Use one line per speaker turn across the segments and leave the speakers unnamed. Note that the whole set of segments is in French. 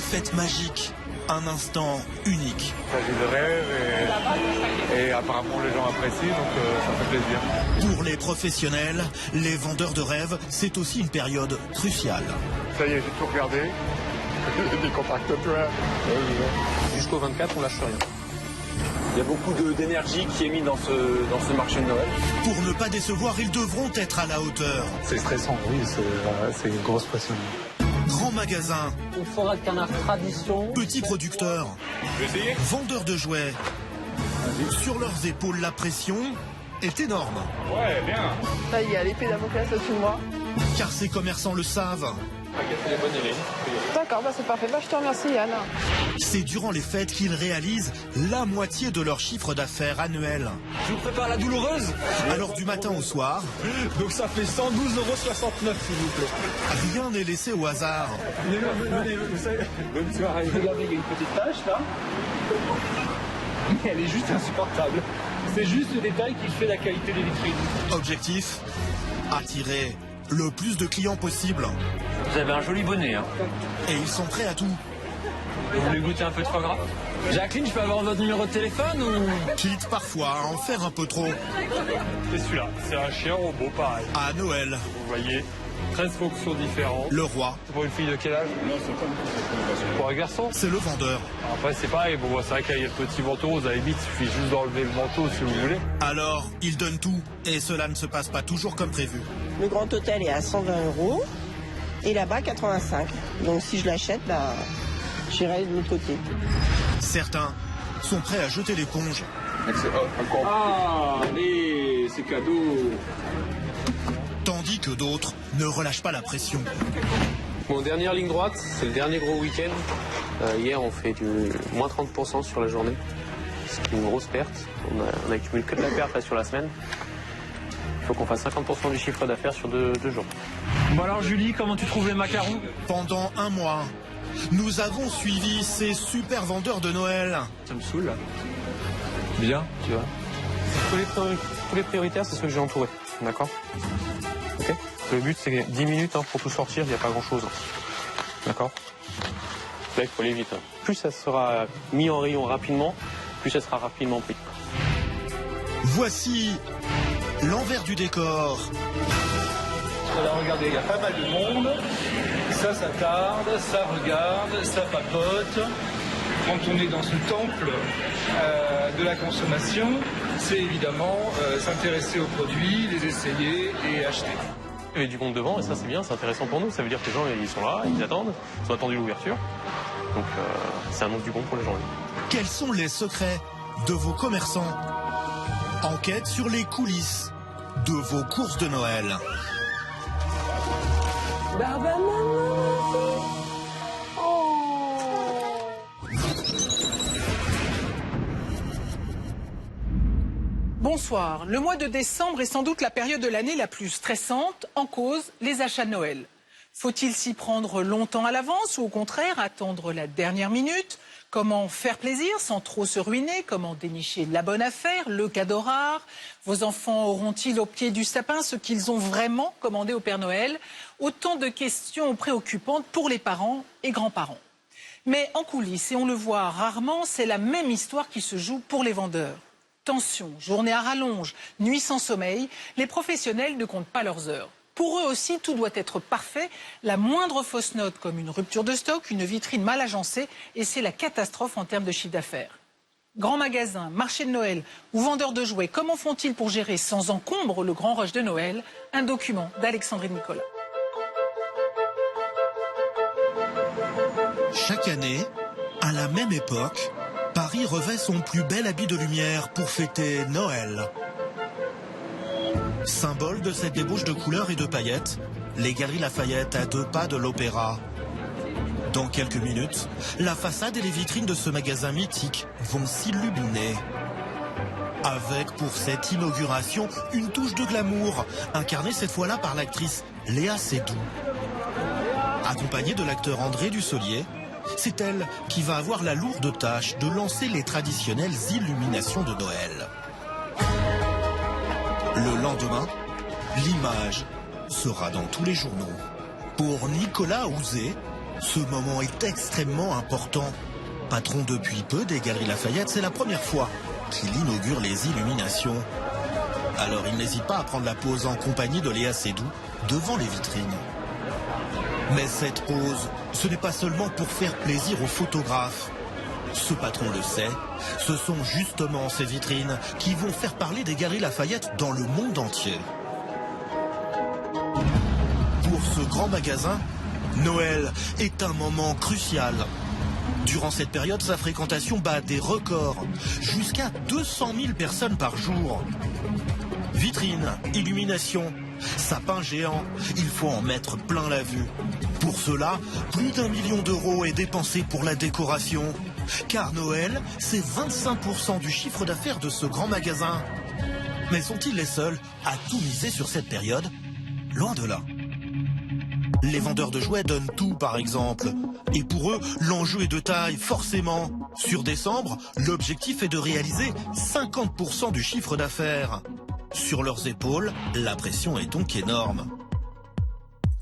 fête magique, un instant unique.
Il s'agit de rêve et apparemment les gens apprécient, donc ça fait plaisir.
Pour les professionnels, les vendeurs de rêves, c'est aussi une période cruciale.
Ça y est, j'ai tout regardé. Décontracte-toi.
Jusqu'au 24, on lâche rien. Il y a beaucoup d'énergie qui est mise dans ce marché de Noël.
Pour ne pas décevoir, ils devront être à la hauteur.
C'est stressant, oui, c'est une grosse pression.
Grand magasin,
Une forêt de canard tradition.
petits producteurs,
Je vais essayer.
vendeurs de jouets. Sur leurs épaules, la pression est énorme.
Ouais, bien.
Là, il y a l'épée Damoclès au-dessus de moi.
Car ces commerçants le savent.
D'accord, c'est parfait. Je te remercie, Yann.
C'est durant les fêtes qu'ils réalisent la moitié de leur chiffre d'affaires annuel.
Je vous prépare la douloureuse.
Alors du matin au soir,
Donc ça fait 112,69 € s'il vous plaît.
rien n'est laissé au hasard.
Venez, vous savez. Bonne soirée. Regardez, il y a une petite tache là. Mais elle est juste insupportable. C'est juste le détail qui fait la qualité des vitrines.
Objectif, attirer le plus de clients possible.
Vous avez un joli bonnet. Hein.
Et ils sont prêts à tout.
Vous voulez goûter un peu de foie gras? Jacqueline, je peux avoir votre numéro de téléphone ou...
Quitte parfois à en faire un peu trop.
C'est celui-là. C'est un chien robot, pareil.
À Noël,
Vous voyez, 13 fonctions différentes.
le roi,
C'est pour une fille de quel âge? Non, c'est pour un garçon.
c'est le vendeur.
Après, c'est pareil. Bon, c'est vrai qu'il y a le petit manteau rose. À la limite, il suffit juste d'enlever le manteau si vous voulez.
Alors, il donne tout. Et cela ne se passe pas toujours comme prévu.
Le grand hôtel est à 120 € et là-bas 85. Donc si je l'achète, j'irai de l'autre côté.
Certains sont prêts à jeter l'éponge.
Ah, allez, c'est cadeau.
Tandis que d'autres ne relâchent pas la pression.
Bon, dernière ligne droite, c'est le dernier gros week-end. Hier, on fait du moins 30% sur la journée, ce qui est une grosse perte. On a accumulé que de la perte là, sur la semaine. Il faut qu'on fasse 50% du chiffre d'affaires sur deux jours.
Bon alors Julie, comment tu trouves les macarons?
Pendant un mois, nous avons suivi ces super vendeurs de Noël.
Ça me saoule là.
Bien.
Tu vois. Tous les prioritaires, c'est ceux que j'ai entourés. D'accord? Ok. Le but, c'est 10 minutes pour tout sortir, il n'y a pas grand-chose. D'accord? Là, il faut aller vite. Plus ça sera mis en rayon rapidement, plus ça sera rapidement pris.
Voici l'envers du décor.
Alors regardez, il y a pas mal de monde. Ça tarde, ça regarde, ça papote. Quand on est dans ce temple de la consommation, c'est évidemment s'intéresser aux produits, les essayer et acheter.
Il y a du monde devant et ça c'est bien, c'est intéressant pour nous. Ça veut dire que les gens ils sont là, ils attendent, ils ont attendu l'ouverture. Donc ça annonce du bon pour les gens.
Quels sont les secrets de vos commerçants? Enquête sur les coulisses de vos courses de Noël.
Bonsoir. Le mois de décembre est sans doute la période de l'année la plus stressante, en cause les achats de Noël. Faut-il s'y prendre longtemps à l'avance ou au contraire attendre la dernière minute? Comment faire plaisir sans trop se ruiner? Comment dénicher la bonne affaire, le cadeau rare? Vos enfants auront-ils au pied du sapin ce qu'ils ont vraiment commandé au Père Noël? Autant de questions préoccupantes pour les parents et grands-parents. Mais en coulisses, et on le voit rarement, c'est la même histoire qui se joue pour les vendeurs. Tension, journée à rallonge, nuit sans sommeil, les professionnels ne comptent pas leurs heures. Pour eux aussi, tout doit être parfait. La moindre fausse note, comme une rupture de stock, une vitrine mal agencée, et c'est la catastrophe en termes de chiffre d'affaires. Grands magasins, marché de Noël ou vendeurs de jouets, comment font-ils pour gérer sans encombre le grand rush de Noël? Un document d'Alexandrine Nicolas.
Chaque année, à la même époque, Paris revêt son plus bel habit de lumière pour fêter Noël. Symbole de cette débauche de couleurs et de paillettes, les Galeries Lafayette à 2 pas de l'Opéra. Dans quelques minutes, la façade et les vitrines de ce magasin mythique vont s'illuminer. Avec pour cette inauguration une touche de glamour, incarnée cette fois-là par l'actrice Léa Seydoux. Accompagnée de l'acteur André Dussolier, c'est elle qui va avoir la lourde tâche de lancer les traditionnelles illuminations de Noël. Le lendemain, l'image sera dans tous les journaux. Pour Nicolas Houzé, Ce moment est extrêmement important. Patron depuis peu des Galeries Lafayette, c'est la première fois qu'il inaugure les illuminations. Alors il n'hésite pas à prendre la pose en compagnie de Léa Seydoux devant les vitrines. Mais cette pose, ce n'est pas seulement pour faire plaisir aux photographes. Ce patron le sait, ce sont justement ces vitrines qui vont faire parler des Galeries Lafayette dans le monde entier. Pour ce grand magasin, Noël est un moment crucial. Durant cette période, sa fréquentation bat des records, jusqu'à 200 000 personnes par jour. Vitrines, illuminations, sapins géants, il faut en mettre plein la vue. Pour cela, plus d'1 million d'euros est dépensé pour la décoration. Car Noël, c'est 25% du chiffre d'affaires de ce grand magasin. Mais sont-ils les seuls à tout miser sur cette période? Loin de là. Les vendeurs de jouets donnent tout, par exemple. Et pour eux, l'enjeu est de taille, forcément. Sur décembre, l'objectif est de réaliser 50% du chiffre d'affaires. Sur leurs épaules, la pression est donc énorme.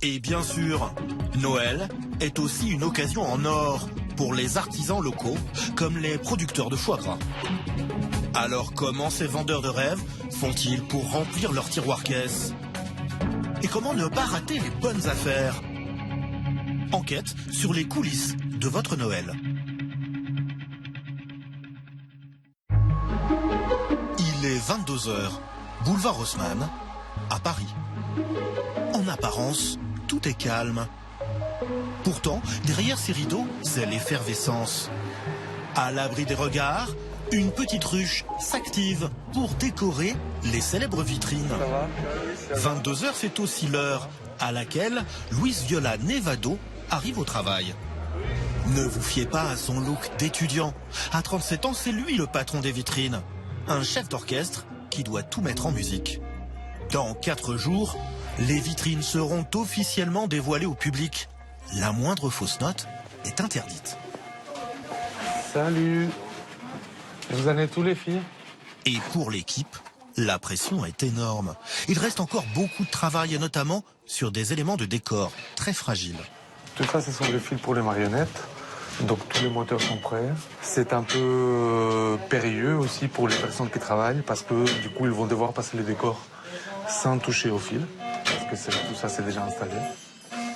Et bien sûr, Noël est aussi une occasion en or pour les artisans locaux, comme les producteurs de foie gras. Alors comment ces vendeurs de rêves font-ils pour remplir leur tiroir-caisse? Et comment ne pas rater les bonnes affaires? Enquête sur les coulisses de votre Noël. Il est 22h, boulevard Haussmann, à Paris. En apparence, tout est calme. Pourtant, derrière ces rideaux, c'est l'effervescence. À l'abri des regards, une petite ruche s'active pour décorer les célèbres vitrines. 22h, c'est aussi l'heure à laquelle Luis Viola Nevado arrive au travail. Ne vous fiez pas à son look d'étudiant. À 37 ans, c'est lui le patron des vitrines. Un chef d'orchestre qui doit tout mettre en musique. Dans 4 jours, les vitrines seront officiellement dévoilées au public. La moindre fausse note est interdite.
Salut. Vous en êtes tous les filles?
Et pour l'équipe, la pression est énorme. Il reste encore beaucoup de travail, et notamment sur des éléments de décor très fragiles.
Tout ça, ce sont des fils pour les marionnettes. Donc tous les moteurs sont prêts. C'est un peu périlleux aussi pour les personnes qui travaillent parce que du coup, ils vont devoir passer les décors sans toucher au fil. Parce que tout ça, c'est déjà installé.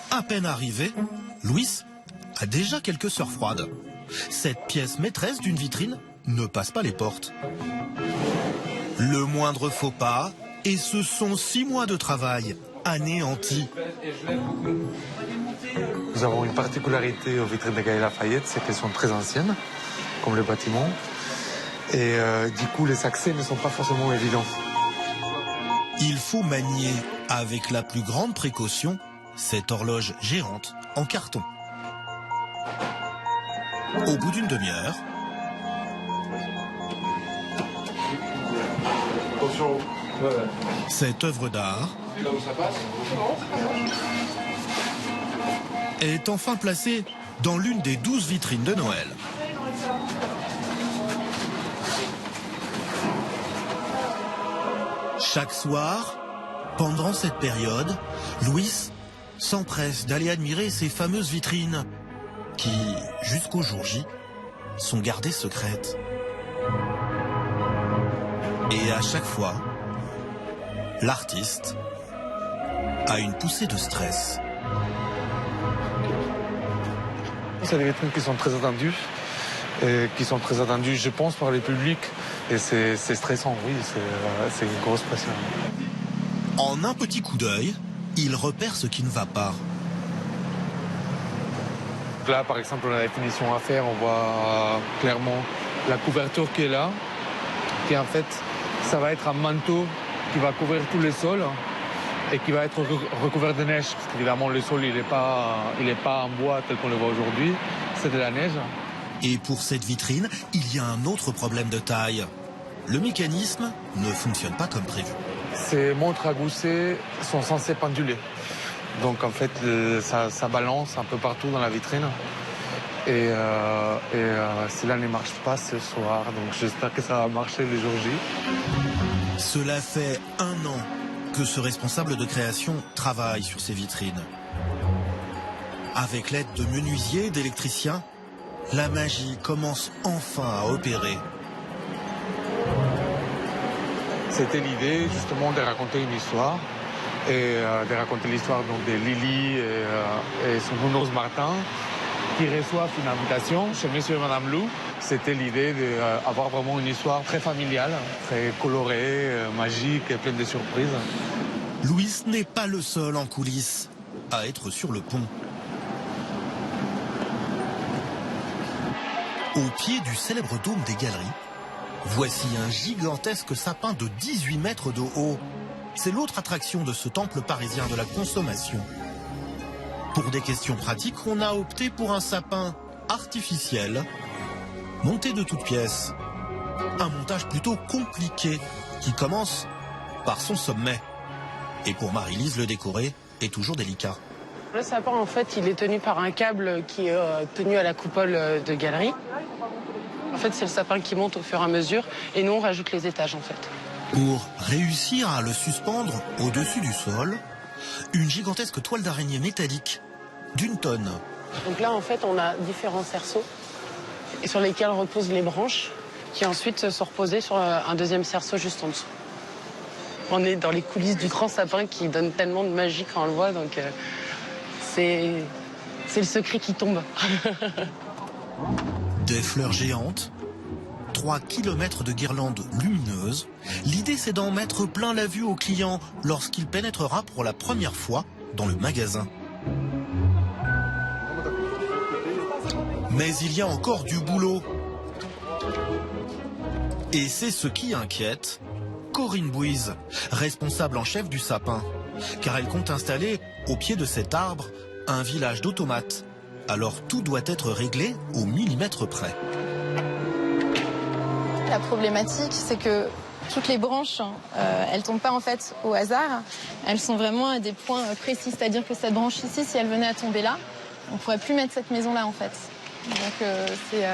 À peine arrivé, Luis a déjà quelques sueurs froides. Cette pièce maîtresse d'une vitrine ne passe pas les portes. Le moindre faux pas, et ce sont 6 mois de travail anéantis.
Nous avons une particularité aux vitrines des Galeries Lafayette, c'est qu'elles sont très anciennes, comme le bâtiment. Et du coup, les accès ne sont pas forcément évidents.
Il faut manier avec la plus grande précaution cette horloge géante en carton. Au bout d'une demi-heure, cette œuvre d'art est enfin placée dans l'une des 12 vitrines de Noël. Chaque soir, pendant cette période, Luis s'empresse d'aller admirer ces fameuses vitrines qui, jusqu'au jour J, sont gardées secrètes. Et à chaque fois, l'artiste a une poussée de stress.
C'est des vitrines qui sont très attendues, je pense, par le public. Et c'est stressant, oui, c'est une grosse pression.
En un petit coup d'œil, il repère ce qui ne va pas.
Là, par exemple, on a la définition à faire, on voit clairement la couverture qui est là, qui en fait, ça va être un manteau qui va couvrir tous les sols et qui va être recouvert de neige. Parce qu'évidemment, le sol, il n'est pas en bois tel qu'on le voit aujourd'hui, c'est de la neige.
Et pour cette vitrine, il y a un autre problème de taille. Le mécanisme ne fonctionne pas comme prévu.
Ces montres à gousset sont censées penduler. Donc en fait, ça balance un peu partout dans la vitrine. Et cela ne marche pas ce soir. Donc j'espère que ça va marcher le jour J.
Cela fait 1 an que ce responsable de création travaille sur ces vitrines. Avec l'aide de menuisiers et d'électriciens, la magie commence enfin à opérer.
C'était l'idée justement de raconter une histoire et de raconter l'histoire donc de Lily et son nounours Martin qui reçoivent une invitation chez Monsieur et Madame Lou. C'était l'idée d'avoir vraiment une histoire très familiale, très colorée, magique et pleine de surprises.
Louis n'est pas le seul en coulisses à être sur le pont. Au pied du célèbre dôme des Galeries, voici un gigantesque sapin de 18 mètres de haut. C'est l'autre attraction de ce temple parisien de la consommation. Pour des questions pratiques, on a opté pour un sapin artificiel, monté de toutes pièces. Un montage plutôt compliqué qui commence par son sommet. Et pour Marie-Lise, le décorer est toujours délicat.
Le sapin, en fait, il est tenu par un câble qui est tenu à la coupole de galerie. En fait, c'est le sapin qui monte au fur et à mesure et nous, on rajoute les étages, en fait.
Pour réussir à le suspendre au-dessus du sol, une gigantesque toile d'araignée métallique d'une tonne.
Donc là, en fait, on a différents cerceaux sur lesquels reposent les branches qui ensuite sont reposées sur un deuxième cerceau juste en dessous. On est dans les coulisses du grand sapin qui donne tellement de magie quand on le voit, donc c'est le secret qui tombe.
Des fleurs géantes, 3 kilomètres de guirlandes lumineuses. L'idée, c'est d'en mettre plein la vue au client lorsqu'il pénétrera pour la première fois dans le magasin. Mais il y a encore du boulot. Et c'est ce qui inquiète Corinne Bouise, responsable en chef du sapin, car elle compte installer au pied de cet arbre un village d'automates. Alors tout doit être réglé au millimètre près.
La problématique, c'est que toutes les branches, elles tombent pas en fait au hasard. Elles sont vraiment à des points précis. C'est-à-dire que cette branche ici, si elle venait à tomber là, on pourrait plus mettre cette maison là en fait. Donc c'est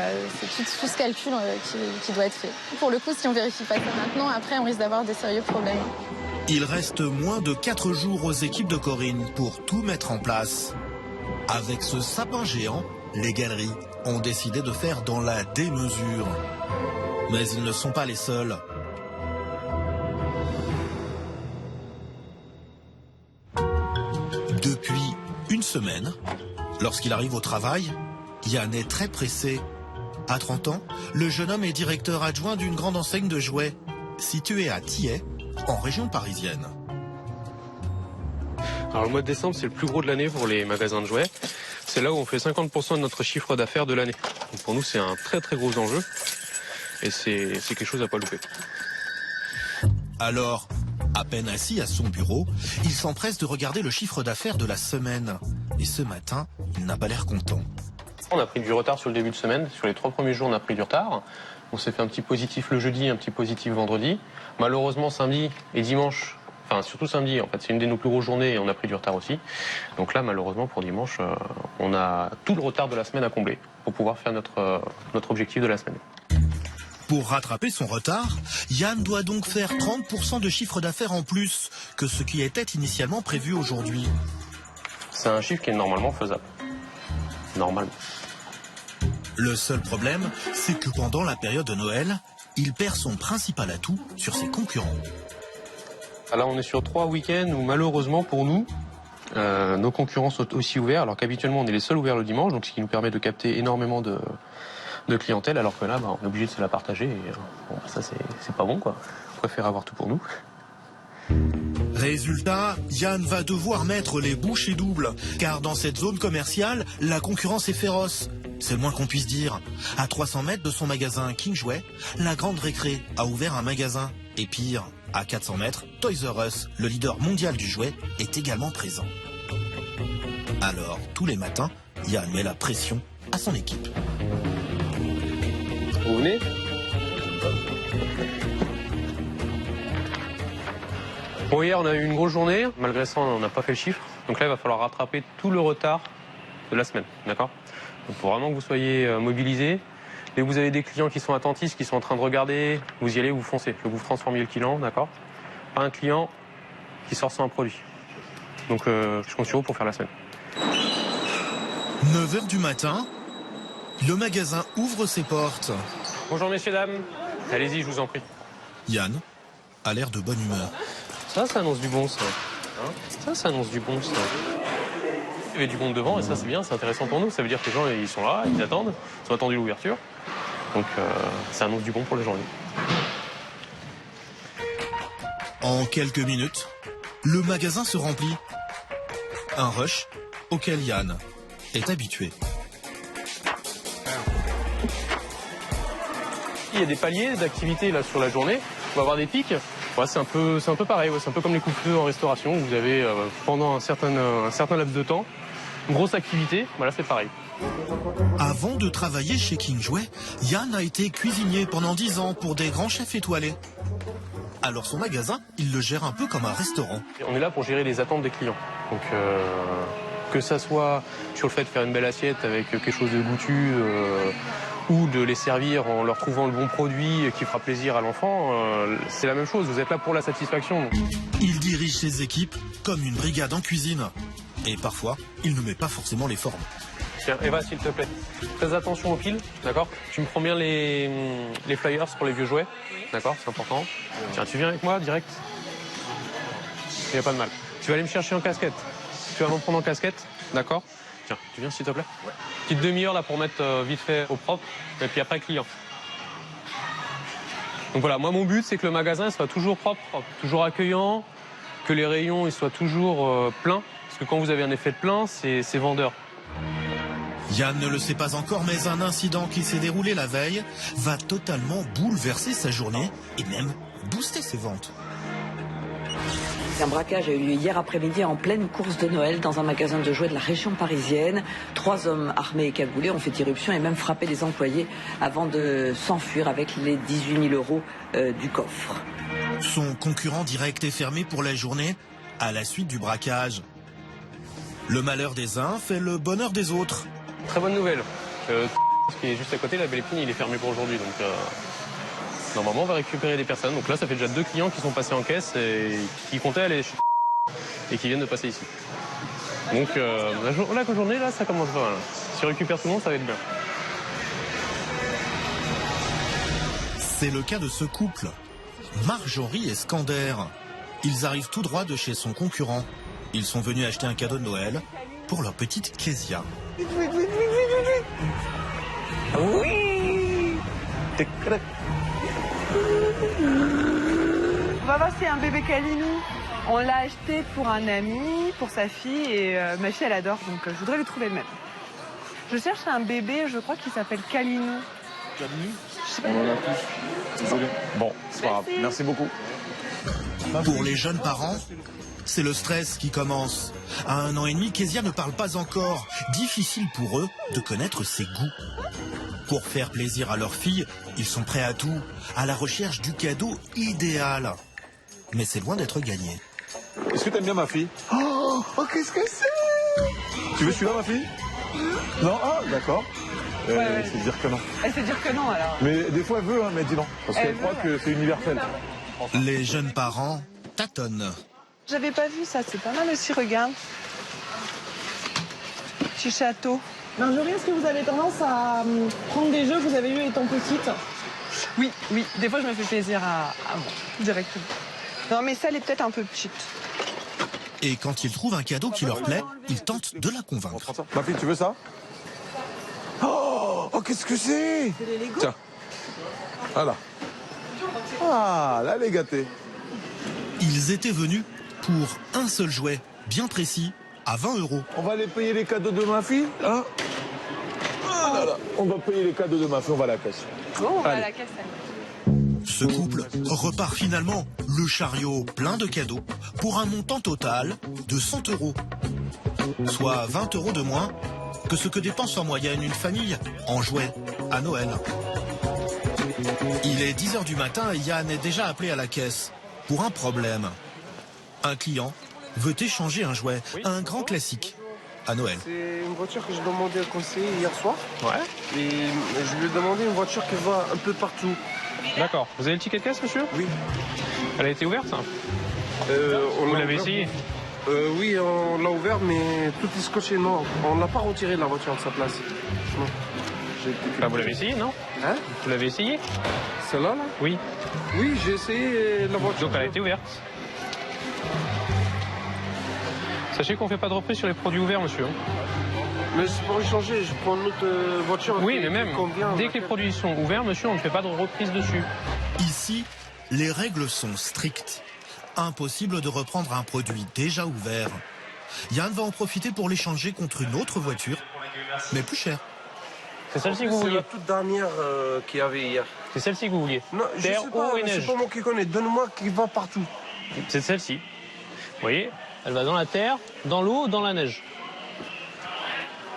tout ce calcul qui doit être fait. Pour le coup, si on vérifie pas ça maintenant, après on risque d'avoir des sérieux problèmes.
Il reste moins de 4 jours aux équipes de Corinne pour tout mettre en place. Avec ce sapin géant, les galeries ont décidé de faire dans la démesure. Mais ils ne sont pas les seuls. Depuis une semaine, lorsqu'il arrive au travail, Yann est très pressé. À 30 ans, le jeune homme est directeur adjoint d'une grande enseigne de jouets, située à Thiais, en région parisienne.
Alors le mois de décembre, c'est le plus gros de l'année pour les magasins de jouets. C'est là où on fait 50% de notre chiffre d'affaires de l'année. Donc pour nous, c'est un très très gros enjeu. Et c'est quelque chose à pas louper.
Alors, à peine assis à son bureau, il s'empresse de regarder le chiffre d'affaires de la semaine. Et ce matin, il n'a pas l'air content.
On a pris du retard sur le début de semaine. Sur les 3 premiers jours, on a pris du retard. On s'est fait un petit positif le jeudi, un petit positif vendredi. Malheureusement, samedi et dimanche, enfin surtout samedi, en fait, c'est une de nos plus grosses journées et on a pris du retard aussi. Donc là, malheureusement, pour dimanche, on a tout le retard de la semaine à combler pour pouvoir faire notre objectif de la semaine.
Pour rattraper son retard, Yann doit donc faire 30% de chiffre d'affaires en plus que ce qui était initialement prévu aujourd'hui.
C'est un chiffre qui est normalement faisable. Normalement.
Le seul problème, c'est que pendant la période de Noël, il perd son principal atout sur ses concurrents.
Là, on est sur 3 week-ends où malheureusement pour nous, nos concurrents sont aussi ouverts, alors qu'habituellement on est les seuls ouverts le dimanche, donc ce qui nous permet de capter énormément de clientèle, alors que là, on est obligé de se la partager. Et, ça, c'est pas bon, quoi. On préfère avoir tout pour nous.
Résultat, Yann va devoir mettre les bouchées doubles, car dans cette zone commerciale, la concurrence est féroce. C'est le moins qu'on puisse dire. À 300 mètres de son magasin King Jouet, la Grande Récré a ouvert un magasin. Et pire, à 400 mètres, Toys R Us, le leader mondial du jouet, est également présent. Alors, tous les matins, Yann met la pression à son équipe.
Vous venez ? Bon, hier, on a eu une grosse journée. Malgré ça, on n'a pas fait le chiffre. Donc là, il va falloir rattraper tout le retard de la semaine. D'accord ? Donc, pour vraiment que vous soyez mobilisés. Dès que vous avez des clients qui sont attentifs, qui sont en train de regarder, vous y allez, vous foncez. Que vous transformiez le client, d'accord ? Pas un client qui sort sans un produit. Donc, je compte sur vous pour faire la semaine.
9h du matin, le magasin ouvre ses portes.
Bonjour messieurs, dames. Allez-y, je vous en prie.
Yann a l'air de bonne humeur.
Ça annonce du bon, ça. Hein, ça annonce du bon, ça. Il y avait du monde devant et ça, c'est bien, c'est intéressant pour nous. Ça veut dire que les gens, ils sont là, ils attendent. Ils ont attendu l'ouverture. Donc, ça annonce du bon pour les gens.
En quelques minutes, le magasin se remplit. Un rush auquel Yann est habitué.
Il y a des paliers d'activité là sur la journée. On va avoir des pics. Ouais, c'est un peu pareil. Ouais. C'est un peu comme les coups-de-feu en restauration où vous avez pendant un certain laps de temps une grosse activité. Voilà, c'est pareil.
Avant de travailler chez King Jouet, Yann a été cuisinier pendant 10 ans pour des grands chefs étoilés. Alors son magasin, il le gère un peu comme un restaurant.
On est là pour gérer les attentes des clients. Donc que ça soit sur le fait de faire une belle assiette avec quelque chose de goûtu ou de les servir en leur trouvant le bon produit qui fera plaisir à l'enfant, c'est la même chose. Vous êtes là pour la satisfaction.
Il dirige ses équipes comme une brigade en cuisine. Et parfois, il ne met pas forcément les formes.
Tiens, Eva, s'il te plaît, fais attention aux piles, d'accord? Tu me prends bien les flyers pour les vieux jouets, d'accord? C'est important. Tiens, tu viens avec moi, direct. Il n'y a pas de mal. Tu vas aller me chercher en casquette. Tu vas m'en prendre en casquette, d'accord? Tiens, tu viens, s'il te plaît? Ouais. Petite demi-heure, là, pour mettre vite fait au propre, et puis après, client. Donc voilà, moi, mon but, c'est que le magasin soit toujours propre, toujours accueillant, que les rayons ils soient toujours pleins, parce que quand vous avez un effet de plein, c'est vendeur.
Yann ne le sait pas encore, mais un incident qui s'est déroulé la veille va totalement bouleverser sa journée et même booster ses ventes.
Un braquage a eu lieu hier après-midi en pleine course de Noël dans un magasin de jouets de la région parisienne. 3 hommes armés et cagoulés ont fait irruption et même frappé les employés avant de s'enfuir avec les 18 000 euros du coffre.
Son concurrent direct est fermé pour la journée à la suite du braquage. Le malheur des uns fait le bonheur des autres.
Très bonne nouvelle. Qui est juste à côté, la Belle Épine, il est fermé pour aujourd'hui. Donc normalement, on va récupérer des personnes. Donc là, ça fait déjà 2 clients qui sont passés en caisse et qui comptaient aller chez et qui viennent de passer ici. Donc la journée, là, ça commence pas mal. Si on récupère tout le monde, ça va être bien.
C'est le cas de ce couple, Marjorie et Skander. Ils arrivent tout droit de chez son concurrent. Ils sont venus acheter un cadeau de Noël pour leur petite Kezia.
Oui. On va voir s'il y a un bébé Kalinou. On l'a acheté pour un ami, pour sa fille, et ma fille elle adore, donc je voudrais lui trouver le même. Je cherche un bébé, je crois qu'il s'appelle Kalinou.
Kalinou? On en a plus. Désolé. Bon, c'est pas grave. Merci beaucoup.
Pour les jeunes parents, c'est le stress qui commence. À 1 an et demi, Kezia ne parle pas encore. Difficile pour eux de connaître ses goûts. Pour faire plaisir à leur fille, ils sont prêts à tout, à la recherche du cadeau idéal. Mais c'est loin d'être gagné.
Est-ce que t'aimes bien ma fille? Oh, qu'est-ce que c'est? Tu veux celui-là, ma fille? Non? Ah, d'accord.
Ouais.
C'est dire que non.
Elle sait dire que non alors.
Mais des fois elle veut, hein, mais elle dit non. Parce qu'elle croit que c'est universel.
Les jeunes parents tâtonnent.
J'avais pas vu ça, c'est pas mal aussi, regarde. Petit château.
Marjorie, est-ce que vous avez tendance à prendre des jeux que vous avez eus étant petite?
Oui, des fois je me fais plaisir à moi, directement. Non mais ça elle est peut-être un peu petite.
Et quand ils trouvent un cadeau qui leur plaît, ils tentent de la convaincre.
Ma fille, tu veux ça? Oh, qu'est-ce que c'est?
C'est les Lego.
Tiens. Voilà. Ah, là, elle est gâtée.
Ils étaient venus pour un seul jouet, bien précis, à 20 €.
On va aller payer les cadeaux de ma fille, hein? Ah là là. On va payer les cadeaux de ma fille, on va à la caisse.
Bon, on va à
Allez.
la caisse.
Ce couple repart finalement le chariot plein de cadeaux pour un montant total de 100 €. Soit 20 € de moins que ce que dépense en moyenne une famille en jouets à Noël. Il est 10 h du matin et Yann est déjà appelé à la caisse pour un problème. Un client veut échanger un jouet, un grand classique, à Noël.
C'est une voiture que j'ai demandé au conseiller hier soir.
Ouais.
Et je lui ai demandé une voiture qui va un peu partout.
D'accord. Vous avez le ticket de caisse, monsieur?
Oui.
Elle a été ouverte?
Vous
l'avez essayé?
Oui, on l'a ouvert, mais tout est scotché. Non, on n'a pas retiré la voiture de sa place. Non.
Bah, vous l'avez essayé, non?
Hein?
Vous l'avez essayé?
Celle-là, là?
Oui.
Oui, j'ai essayé la voiture.
Donc elle a été ouverte. Sachez qu'on ne fait pas de reprise sur les produits ouverts, monsieur.
Mais c'est pour échanger, je prends une autre voiture.
Oui, mais même, dès que les produits sont ouverts, monsieur, on ne fait pas de reprise dessus.
Ici, les règles sont strictes. Impossible de reprendre un produit déjà ouvert. Yann va en profiter pour l'échanger contre une autre voiture, mais plus chère.
C'est celle-ci que vous
C'est
vouliez?
la toute dernière qu'il y avait hier.
C'est celle-ci que vous vouliez?
Non, je
Terre,
sais pas,
eau et neige.
c'est pas moi qui connais. Donne-moi qui va partout.
C'est celle-ci. Vous voyez? Elle va dans la terre, dans l'eau, dans la neige.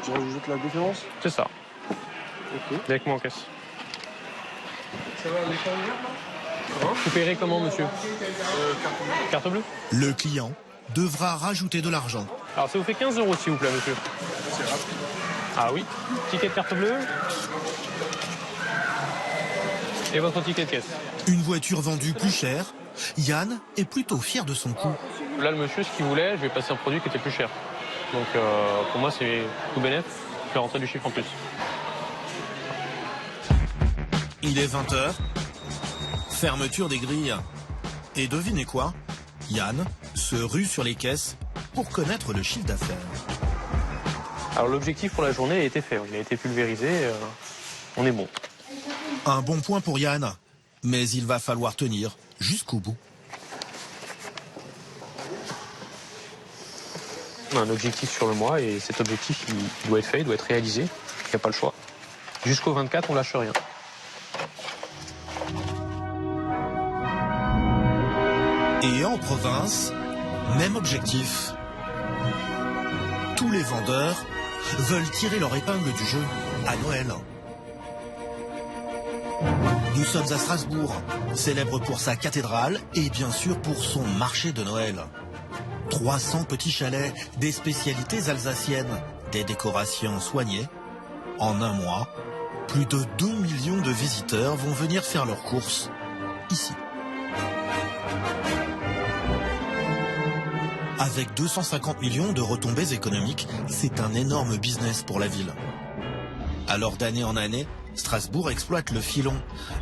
Je rajoute la différence?
C'est ça.
Ok.
Avec moi en caisse.
Ça va, les combien, là?
Vous paierez comment, monsieur? Carte bleue.
Le client devra rajouter de l'argent.
Alors, ça vous fait 15 €, s'il vous plaît, monsieur.
C'est rapide.
Ah oui. Ticket de carte bleue. Et votre ticket de caisse.
Une voiture vendue plus chère, Yann est plutôt fier de son coup.
Là, le monsieur, ce qu'il voulait, je vais passer un produit qui était plus cher. Donc, pour moi, c'est tout bénef. Je vais rentrer du chiffre en plus.
Il est 20h, fermeture des grilles. Et devinez quoi? Yann se rue sur les caisses pour connaître le chiffre d'affaires.
Alors, l'objectif pour la journée a été fait. Il a été pulvérisé. On est bon.
Un bon point pour Yann, mais il va falloir tenir jusqu'au bout.
On a un objectif sur le mois et cet objectif, il doit être fait, il doit être réalisé. Il n'y a pas le choix. Jusqu'au 24, on lâche rien.
Et en province, même objectif. Tous les vendeurs veulent tirer leur épingle du jeu à Noël. Nous sommes à Strasbourg, célèbre pour sa cathédrale et bien sûr pour son marché de Noël. 300 petits chalets, des spécialités alsaciennes, des décorations soignées. En un mois, plus de 2 millions de visiteurs vont venir faire leurs courses ici. Avec 250 millions de retombées économiques, c'est un énorme business pour la ville. Alors d'année en année, Strasbourg exploite le filon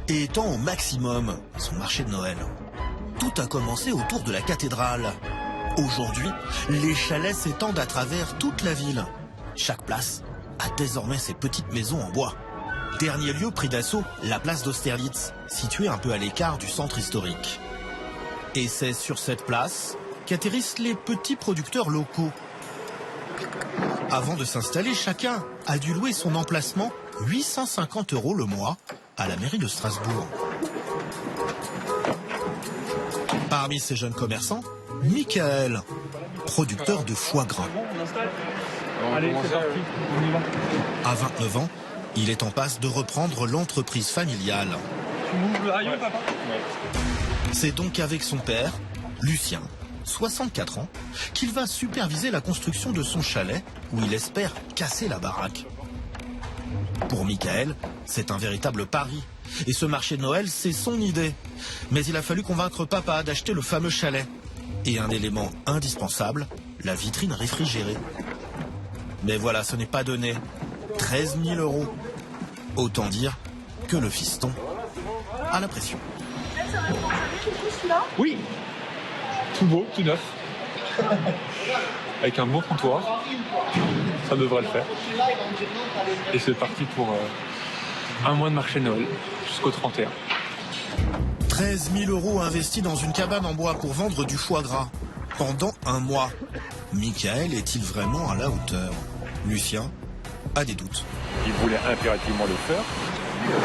et étend au maximum son marché de Noël. Tout a commencé autour de la cathédrale. Aujourd'hui, les chalets s'étendent à travers toute la ville. Chaque place a désormais ses petites maisons en bois. Dernier lieu pris d'assaut, la place d'Austerlitz, située un peu à l'écart du centre historique. Et c'est sur cette place qu'atterrissent les petits producteurs locaux. Avant de s'installer, chacun a dû louer son emplacement 850 € le mois à la mairie de Strasbourg. Parmi ces jeunes commerçants, Michael, producteur de foie gras.
Allez, c'est parti, on y va.
À 29 ans, il est en passe de reprendre l'entreprise familiale.
Tu m'ouvres le rayon, papa?
C'est donc avec son père, Lucien, 64 ans, qu'il va superviser la construction de son chalet où il espère casser la baraque. Pour Michael, c'est un véritable pari. Et ce marché de Noël, c'est son idée. Mais il a fallu convaincre papa d'acheter le fameux chalet. Et un élément indispensable, la vitrine réfrigérée. Mais voilà, ce n'est pas donné. 13 000 €. Autant dire que le fiston a la pression.
Oui, tout beau, tout neuf. Avec un beau comptoir. Ça devrait le faire. Et c'est parti pour un mois de marché de Noël, jusqu'au 31.
13 000 € investis dans une cabane en bois pour vendre du foie gras. Pendant un mois. Michael est-il vraiment à la hauteur? Lucien a des doutes.
Il voulait impérativement le faire.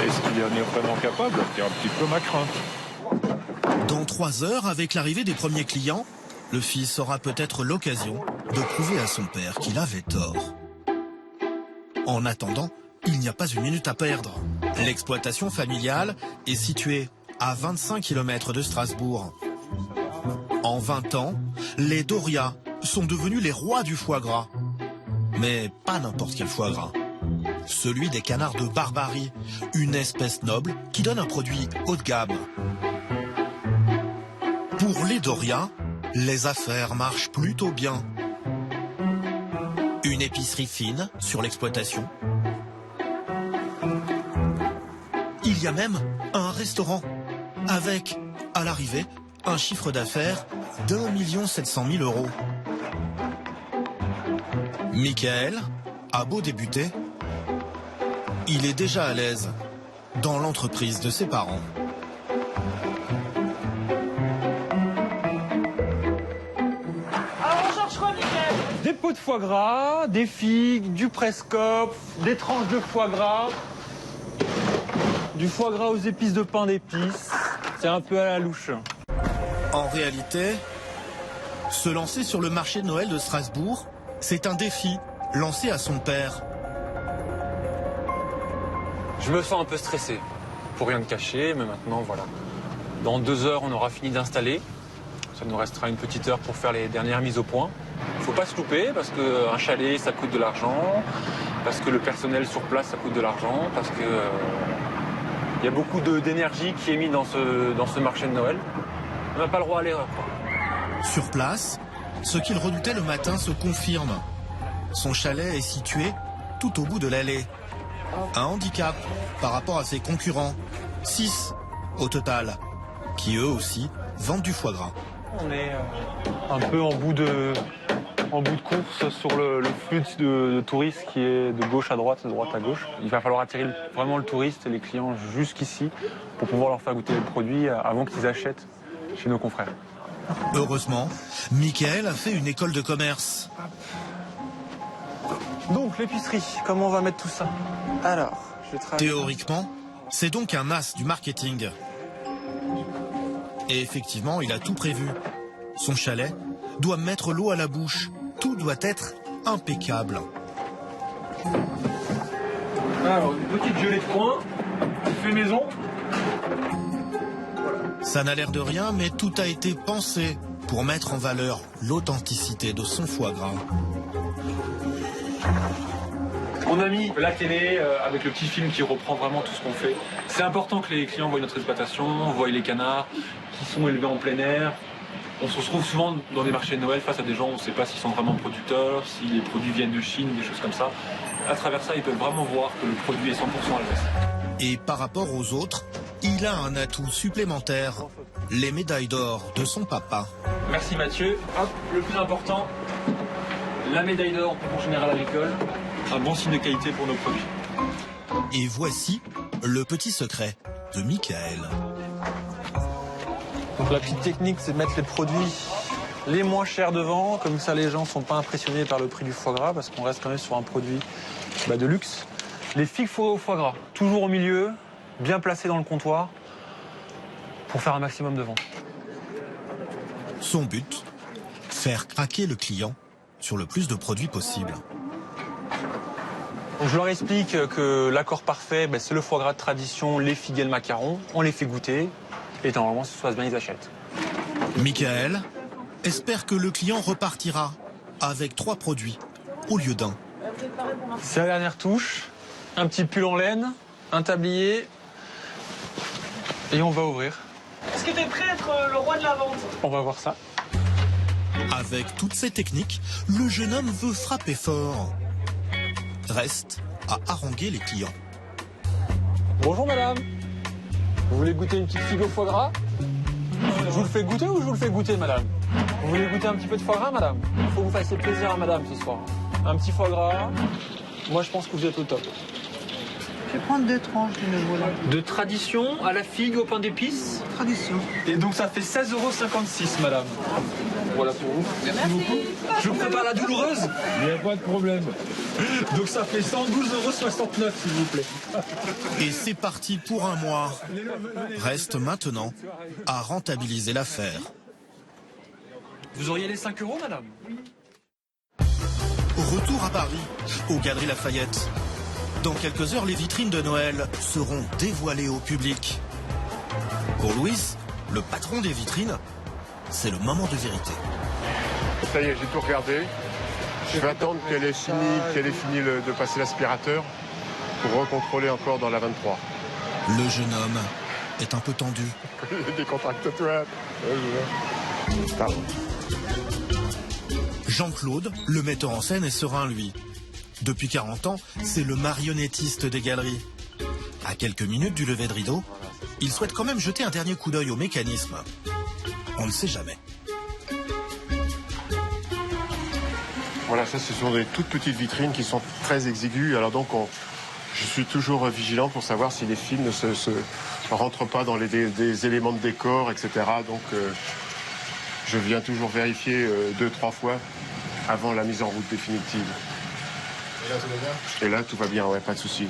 Est-ce qu'il en est vraiment capable? C'est un petit peu ma crainte.
Dans 3 heures, avec l'arrivée des premiers clients, le fils aura peut-être l'occasion de prouver à son père qu'il avait tort. En attendant, il n'y a pas une minute à perdre. L'exploitation familiale est située à 25 km de Strasbourg. En 20 ans, les Doria sont devenus les rois du foie gras. Mais pas n'importe quel foie gras. Celui des canards de Barbarie, une espèce noble qui donne un produit haut de gamme. Pour les Doria, Les affaires marchent plutôt bien. Une épicerie fine sur l'exploitation. Il y a même un restaurant avec, à l'arrivée, un chiffre d'affaires d'1 700 000 €. Michael a beau débuter, il est déjà à l'aise dans l'entreprise de ses parents.
Alors on cherche quoi, Mickaël?
Des pots de foie gras, des figues, du prescope, des tranches de foie gras, du foie gras aux épices de pain d'épices. C'est un peu à la louche.
En réalité, se lancer sur le marché de Noël de Strasbourg, c'est un défi lancé à son père.
Je me sens un peu stressé, pour rien te cacher, mais maintenant, voilà. Dans 2 heures, on aura fini d'installer. Ça nous restera une petite heure pour faire les dernières mises au point. Il ne faut pas se louper, parce qu'un chalet, ça coûte de l'argent, parce que le personnel sur place, ça coûte de l'argent, parce que y a beaucoup d'énergie qui est mise dans ce marché de Noël. On n'a pas le droit à l'erreur.
Sur place, ce qu'il redoutait le matin se confirme. Son chalet est situé tout au bout de l'allée. Un handicap par rapport à ses concurrents. 6 au total, qui eux aussi vendent du foie gras.
On est un peu en bout de course sur le flux de touristes qui est de gauche à droite, de droite à gauche. Il va falloir attirer vraiment le touriste et les clients jusqu'ici pour pouvoir leur faire goûter les produits avant qu'ils achètent chez nos confrères.
Heureusement, Michael a fait une école de commerce.
Donc l'épicerie, comment on va mettre tout ça? Alors, je vais travailler.
Théoriquement, c'est donc un as du marketing. Et effectivement, il a tout prévu. Son chalet doit mettre l'eau à la bouche. Tout doit être impeccable.
Alors, une petite gelée de coin, fait maison.
Ça n'a l'air de rien, mais tout a été pensé pour mettre en valeur l'authenticité de son foie gras.
On a mis la télé avec le petit film qui reprend vraiment tout ce qu'on fait. C'est important que les clients voient notre exploitation, voient les canards qui sont élevés en plein air. On se retrouve souvent dans des marchés de Noël face à des gens, on ne sait pas s'ils sont vraiment producteurs, si les produits viennent de Chine, des choses comme ça. À travers ça, ils peuvent vraiment voir que le produit est 100% alsacien.
Et par rapport aux autres, il a un atout supplémentaire, les médailles d'or de son papa.
Merci Mathieu. Hop, le plus important, la médaille d'or pour Général Agricole. Un bon signe de qualité pour nos produits.
Et voici le petit secret de Michael.
Donc la petite technique, c'est de mettre les produits les moins chers devant, comme ça les gens ne sont pas impressionnés par le prix du foie gras, parce qu'on reste quand même sur un produit de luxe. Les figues fourrées au foie gras, toujours au milieu, bien placées dans le comptoir, pour faire un maximum de ventes.
Son but, faire craquer le client sur le plus de produits possible.
Donc je leur explique que l'accord parfait, c'est le foie gras de tradition, les figues et le macaron. On les fait goûter et normalement, si ça se passe bien, ils achètent.
Michael espère que le client repartira avec 3 produits au lieu d'un.
C'est la dernière touche. Un petit pull en laine, un tablier et on va ouvrir.
Est-ce que t'es prêt à être le roi de la vente?
On va voir ça.
Avec toutes ces techniques, le jeune homme veut frapper fort. Reste à haranguer les clients.
Bonjour madame. Vous voulez goûter une petite figue au foie gras? Je vous le fais goûter ou je vous le fais goûter madame? Vous voulez goûter un petit peu de foie gras madame? Il faut que vous fassiez plaisir à madame ce soir. Un petit foie gras. Moi je pense que vous êtes au top.
Je vais prendre 2 tranches de nouveau là.
De tradition à la figue au pain d'épices.
Tradition.
Et donc ça fait 16,56 € madame. Voilà pour vous. Merci beaucoup. Je vous prépare la douloureuse? Il n'y a pas de problème. Donc ça fait 112,69 € s'il vous plaît.
Et c'est parti pour un mois. Reste maintenant à rentabiliser l'affaire.
Vous auriez les 5 € madame?
Retour à Paris, aux Galeries Lafayette. Dans quelques heures, les vitrines de Noël seront dévoilées au public. Pour Louis, le patron des vitrines, c'est le moment de vérité.
Ça y est, j'ai tout regardé. Je vais attendre qu'elle ait fini de passer l'aspirateur pour recontrôler encore dans la 23.
Le jeune homme est un peu tendu.
Des contracteurs. Pardon.
Jean-Claude, le metteur en scène, est serein, lui. Depuis 40 ans, c'est le marionnettiste des galeries. À quelques minutes du lever de rideau, il souhaite quand même jeter un dernier coup d'œil au mécanisme. On ne sait jamais.
Voilà, ça ce sont des toutes petites vitrines qui sont très exiguës. Alors donc je suis toujours vigilant pour savoir si les fils ne rentrent pas dans des éléments de décor, etc. Donc je viens toujours vérifier 2-3 fois avant la mise en route définitive.
Et là, tout va bien?
Et là, tout va bien, ouais, pas de souci.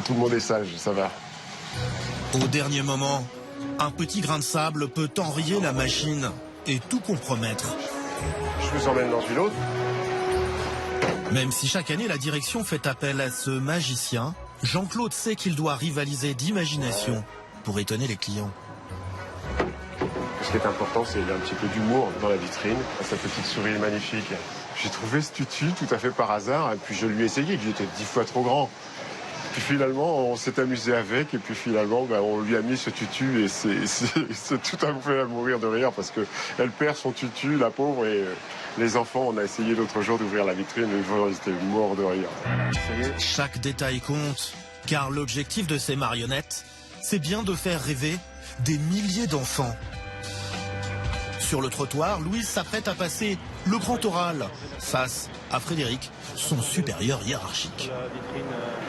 Tout le monde est sage, ça va.
Au dernier moment, un petit grain de sable peut enrayer la machine et tout compromettre.
Je vous emmène dans une autre.
Même si chaque année la direction fait appel à ce magicien, Jean-Claude sait qu'il doit rivaliser d'imagination pour étonner les clients.
Ce qui est important, c'est un petit peu d'humour dans la vitrine. Sa petite souris est magnifique. J'ai trouvé ce tutu tout à fait par hasard, et puis je lui ai essayé, il était 10 fois trop grand. Puis finalement, on s'est amusé avec, et puis finalement, on lui a mis ce tutu, et c'est tout à fait à mourir de rire, parce qu'elle perd son tutu, la pauvre, et les enfants, on a essayé l'autre jour d'ouvrir la vitrine, et ils étaient morts de rire.
Chaque détail compte, car l'objectif de ces marionnettes, c'est bien de faire rêver des milliers d'enfants. Sur le trottoir, Louise s'apprête à passer le grand oral face à Frédéric, son supérieur hiérarchique.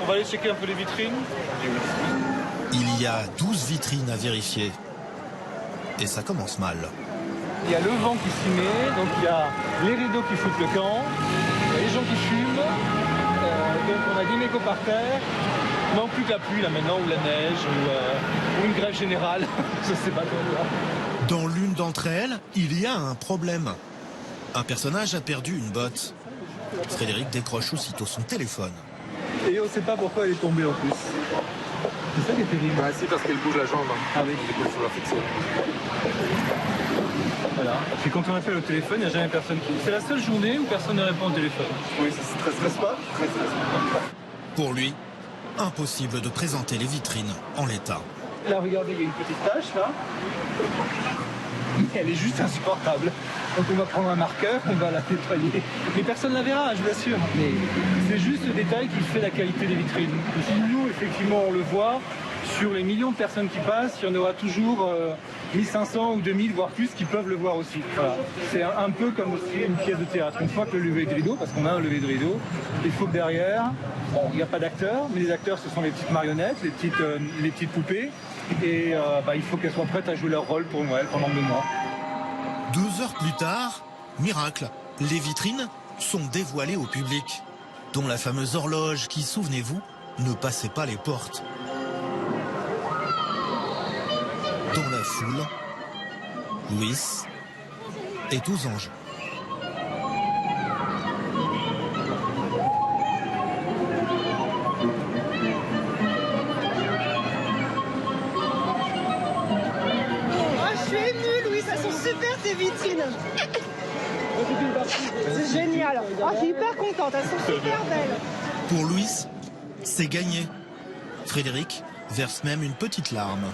On va aller checker un peu les vitrines.
Il y a 12 vitrines à vérifier. Et ça commence mal.
Il y a le vent qui s'y met, donc il y a les rideaux qui foutent le camp, il y a les gens qui fument, donc on a des mécos par terre. Il manque plus que la pluie là maintenant, ou la neige, ou une grève générale, je sais pas quoi.
Dans l'une d'entre elles, il y a un problème. Un personnage a perdu une botte. Frédéric décroche aussitôt son téléphone.
Et on ne sait pas pourquoi elle est tombée en plus. C'est ça qui est terrible.
Bah si, parce qu'elle bouge la jambe.
Ah oui.
Il faut la fixer.
Voilà. Puis quand on appelle au téléphone, il n'y a jamais personne qui... C'est la seule journée où personne ne répond au téléphone.
Oui, c'est très stressant. Très stressant.
Pour lui, impossible de présenter les vitrines en l'état.
Là, regardez, il y a une petite tache, là. Elle est juste insupportable. Donc on va prendre un marqueur, on va la nettoyer. Mais personne ne la verra, je vous l'assure. Mais c'est juste le détail qui fait la qualité des vitrines. Si nous, effectivement, on le voit, sur les millions de personnes qui passent, il y en aura toujours 1500 ou 2000, voire plus, qui peuvent le voir aussi. Voilà. C'est un peu comme aussi une pièce de théâtre. Une fois que le lever de rideau, parce qu'on a un lever de rideau, il faut que derrière, bon, il n'y a pas d'acteurs, mais les acteurs, ce sont les petites marionnettes, les petites poupées. Et il faut qu'elles soient prêtes à jouer leur rôle pour Noël pendant 2 mois.
2 heures plus tard, miracle, les vitrines sont dévoilées au public, dont la fameuse horloge qui, souvenez-vous, ne passait pas les portes. Dans la foule, Louis est aux anges.
Super tes vitrines. C'est génial. Oh, je suis hyper contente, elles sont super belles.
Pour Louis, c'est gagné. Frédéric verse même une petite larme.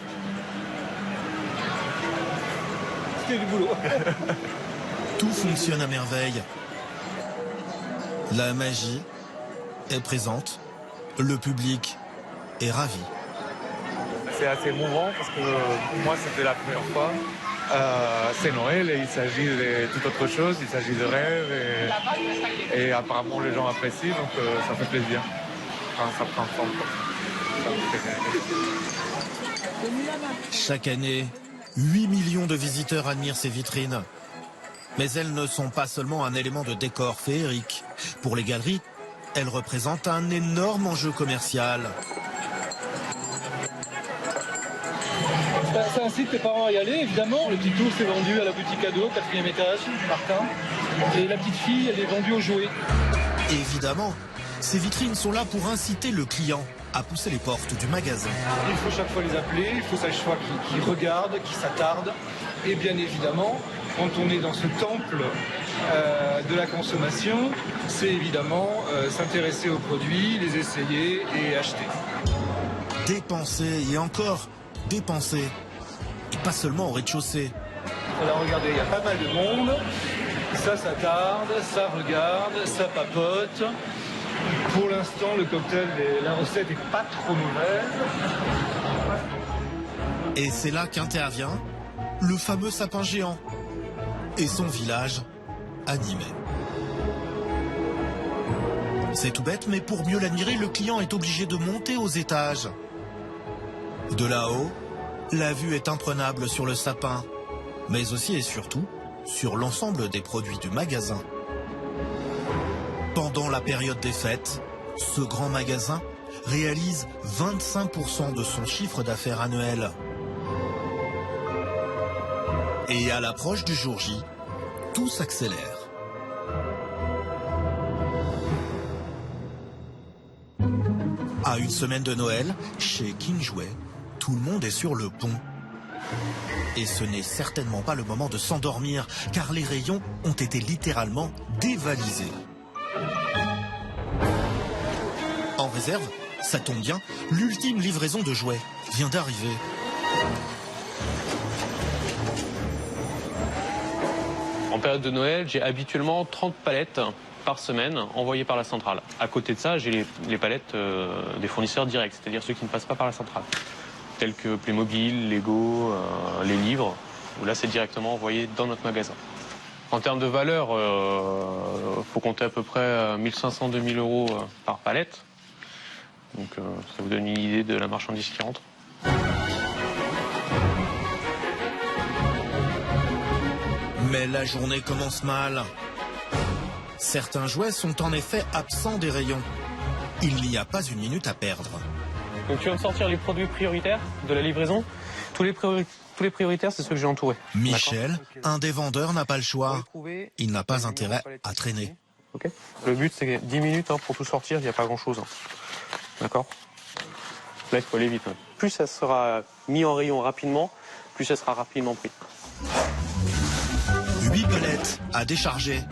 C'était du boulot.
Tout fonctionne à merveille. La magie est présente. Le public est ravi.
C'est assez émouvant parce que pour moi c'était la première fois. C'est Noël et il s'agit de toute autre chose, il s'agit de rêves et apparemment les gens apprécient, donc ça fait plaisir quand ça prend forme.
Chaque année, 8 millions de visiteurs admirent ces vitrines. Mais elles ne sont pas seulement un élément de décor féerique. Pour les galeries, elles représentent un énorme enjeu commercial.
Ça incite les parents à y aller, évidemment. Le petit ours est vendu à la boutique ado, 4e étage, Martin. Et la petite fille, elle est vendue aux jouets.
Évidemment, ces vitrines sont là pour inciter le client à pousser les portes du magasin.
Il faut chaque fois les appeler, il faut chaque fois qu'ils regardent, qu'ils s'attardent. Et bien évidemment, quand on est dans ce temple de la consommation, c'est évidemment s'intéresser aux produits, les essayer et acheter.
Dépenser et encore dépenser. Et pas seulement au rez-de-chaussée.
Alors regardez, il y a pas mal de monde. Ça tarde, ça regarde, ça papote. Pour l'instant, le cocktail, la recette est pas trop mauvaise.
Et c'est là qu'intervient le fameux sapin géant et son village animé. C'est tout bête, mais pour mieux l'admirer, le client est obligé de monter aux étages. De là-haut, la vue est imprenable sur le sapin, mais aussi et surtout sur l'ensemble des produits du magasin. Pendant la période des fêtes, ce grand magasin réalise 25% de son chiffre d'affaires annuel. Et à l'approche du jour J, tout s'accélère. À une semaine de Noël, chez King Jouet, tout le monde est sur le pont. Et ce n'est certainement pas le moment de s'endormir, car les rayons ont été littéralement dévalisés. En réserve, ça tombe bien, l'ultime livraison de jouets vient d'arriver.
En période de Noël, j'ai habituellement 30 palettes par semaine envoyées par la centrale. À côté de ça, j'ai les palettes des fournisseurs directs, c'est-à-dire ceux qui ne passent pas par la centrale, tels que Playmobil, Lego, les livres, où là c'est directement envoyé dans notre magasin. En termes de valeur, faut compter à peu près 1500-2000 euros par palette. Donc ça vous donne une idée de la marchandise qui rentre.
Mais la journée commence mal. Certains jouets sont en effet absents des rayons. Il n'y a pas une minute à perdre.
Donc tu viens de sortir les produits prioritaires de la livraison. Tous les prioritaires, c'est ceux que j'ai entourés.
Michel, un des vendeurs, n'a pas le choix. Il n'a pas intérêt à traîner.
Okay. Le but, c'est 10 minutes pour tout sortir, il n'y a pas grand-chose. D'accord ? Là, il faut aller vite. Plus ça sera mis en rayon rapidement, plus ça sera rapidement pris.
8 palettes à décharger,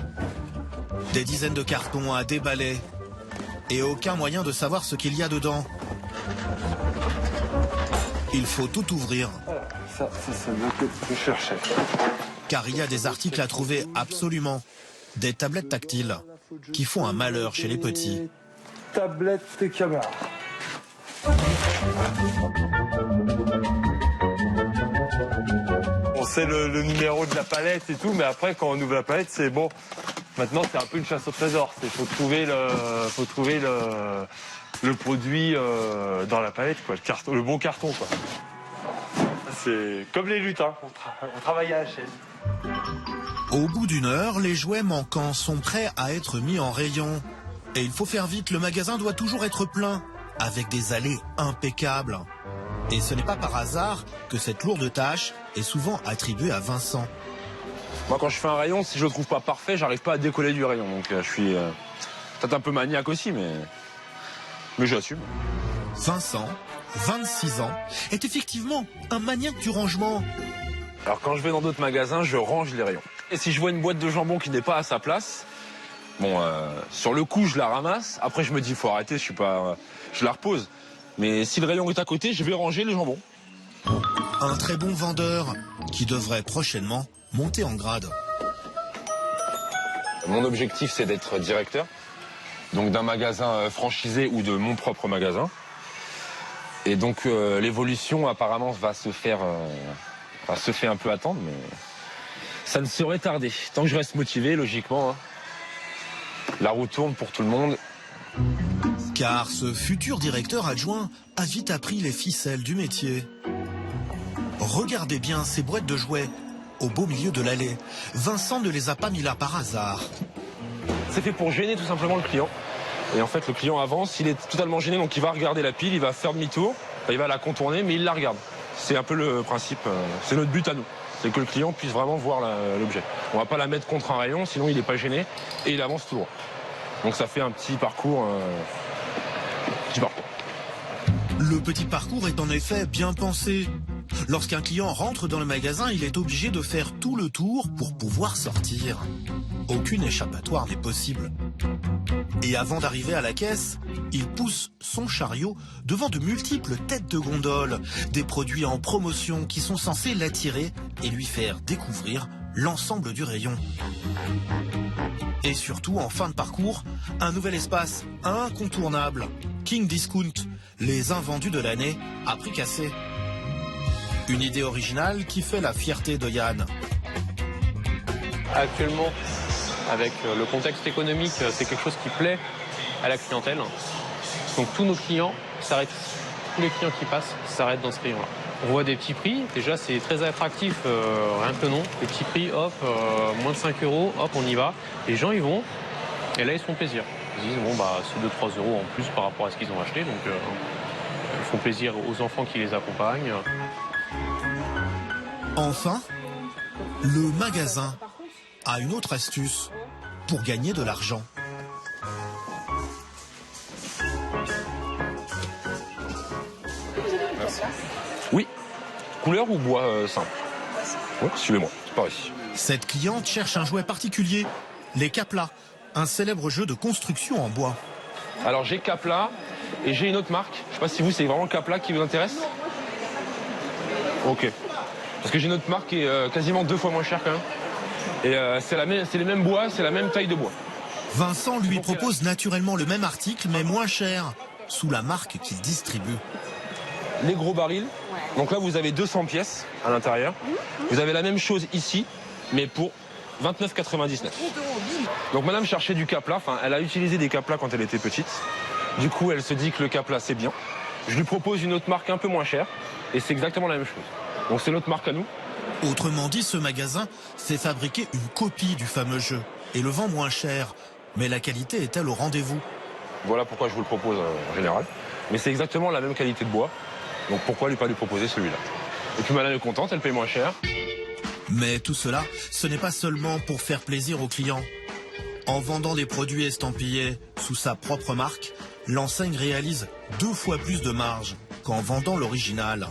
des dizaines de cartons à déballer et aucun moyen de savoir ce qu'il y a dedans. Il faut tout ouvrir.
Ça c'est bien que je cherchais.
Car il y a des articles à trouver absolument. Des tablettes tactiles qui font un malheur chez les petits.
Tablette et caméra.
On sait le numéro de la palette et tout, mais après quand on ouvre la palette, c'est bon. Maintenant c'est un peu une chasse au trésor. Il faut trouver le produit dans la palette, quoi, le bon carton, quoi. C'est comme les lutins, on travaille à la chaîne.
Au bout d'une heure, les jouets manquants sont prêts à être mis en rayon. Et il faut faire vite, le magasin doit toujours être plein, avec des allées impeccables. Et ce n'est pas par hasard que cette lourde tâche est souvent attribuée à Vincent.
Moi quand je fais un rayon, si je le trouve pas parfait, j'arrive pas à décoller du rayon. Donc je suis peut-être un peu maniaque aussi, mais j'assume.
Vincent, 26 ans, est effectivement un maniaque du rangement.
Alors quand je vais dans d'autres magasins, je range les rayons. Et si je vois une boîte de jambon qui n'est pas à sa place, bon, sur le coup, je la ramasse. Après, je me dis, faut arrêter, je la repose. Mais si le rayon est à côté, je vais ranger le jambon.
Un très bon vendeur qui devrait prochainement monter en grade.
Mon objectif, c'est d'être directeur, donc d'un magasin franchisé ou de mon propre magasin. Et donc, l'évolution, apparemment, se fait un peu attendre, mais ça ne saurait tarder. Tant que je reste motivé, logiquement, la roue tourne pour tout le monde.
Car ce futur directeur adjoint a vite appris les ficelles du métier. Regardez bien ces boîtes de jouets au beau milieu de l'allée. Vincent ne les a pas mis là par hasard.
C'est fait pour gêner tout simplement le client. Et en fait, le client avance, il est totalement gêné, donc il va regarder la pile, il va faire demi-tour, il va la contourner, mais il la regarde. C'est un peu le principe, c'est notre but à nous. C'est que le client puisse vraiment voir l'objet. On va pas la mettre contre un rayon, sinon il n'est pas gêné et il avance tout droit. Donc ça fait un petit parcours.
Le petit parcours est en effet bien pensé. Lorsqu'un client rentre dans le magasin, il est obligé de faire tout le tour pour pouvoir sortir. Aucune échappatoire n'est possible. Et avant d'arriver à la caisse, il pousse son chariot devant de multiples têtes de gondole, des produits en promotion qui sont censés l'attirer et lui faire découvrir l'ensemble du rayon. Et surtout, en fin de parcours, un nouvel espace incontournable. King Discount, les invendus de l'année à prix cassé. Une idée originale qui fait la fierté de Yann.
Actuellement, avec le contexte économique, c'est quelque chose qui plaît à la clientèle. Donc tous nos clients s'arrêtent ici. Tous les clients qui passent s'arrêtent dans ce rayon-là. On voit des petits prix, déjà c'est très attractif, rien que le nom. Les petits prix, hop, moins de 5 €, hop, on y va. Les gens y vont, et là ils se font plaisir. Ils disent, bon bah c'est 2-3 € en plus par rapport à ce qu'ils ont acheté, donc ils font plaisir aux enfants qui les accompagnent.
Enfin, le magasin a une autre astuce pour gagner de l'argent.
Merci. Oui. Couleur ou bois simple? Oui, suivez-moi, c'est par ici.
Cette cliente cherche un jouet particulier, les Capla, un célèbre jeu de construction en bois.
Alors j'ai Capla et j'ai une autre marque. Je sais pas si vous, c'est vraiment Capla qui vous intéresse? Ok. Parce que j'ai une autre marque qui est quasiment 2 fois moins chère quand même. Et c'est les mêmes bois, c'est la même taille de bois.
Vincent lui propose naturellement le même article, mais moins cher, sous la marque qu'il distribue.
Les gros barils. Donc là, vous avez 200 pièces à l'intérieur. Vous avez la même chose ici, mais pour 29,99. Donc madame cherchait du Capla. Enfin, elle a utilisé des Capla quand elle était petite. Du coup, elle se dit que le Capla, c'est bien. Je lui propose une autre marque un peu moins chère. Et c'est exactement la même chose. Donc c'est notre marque à nous.
Autrement dit, ce magasin fait fabriquer une copie du fameux jeu et le vend moins cher. Mais la qualité est-elle au rendez-vous?
Voilà pourquoi je vous le propose en général. Mais c'est exactement la même qualité de bois. Donc pourquoi pas lui proposer celui-là? Et puis madame est contente, elle paye moins cher.
Mais tout cela, ce n'est pas seulement pour faire plaisir aux clients. En vendant des produits estampillés sous sa propre marque, l'enseigne réalise 2 fois plus de marge qu'en vendant l'original.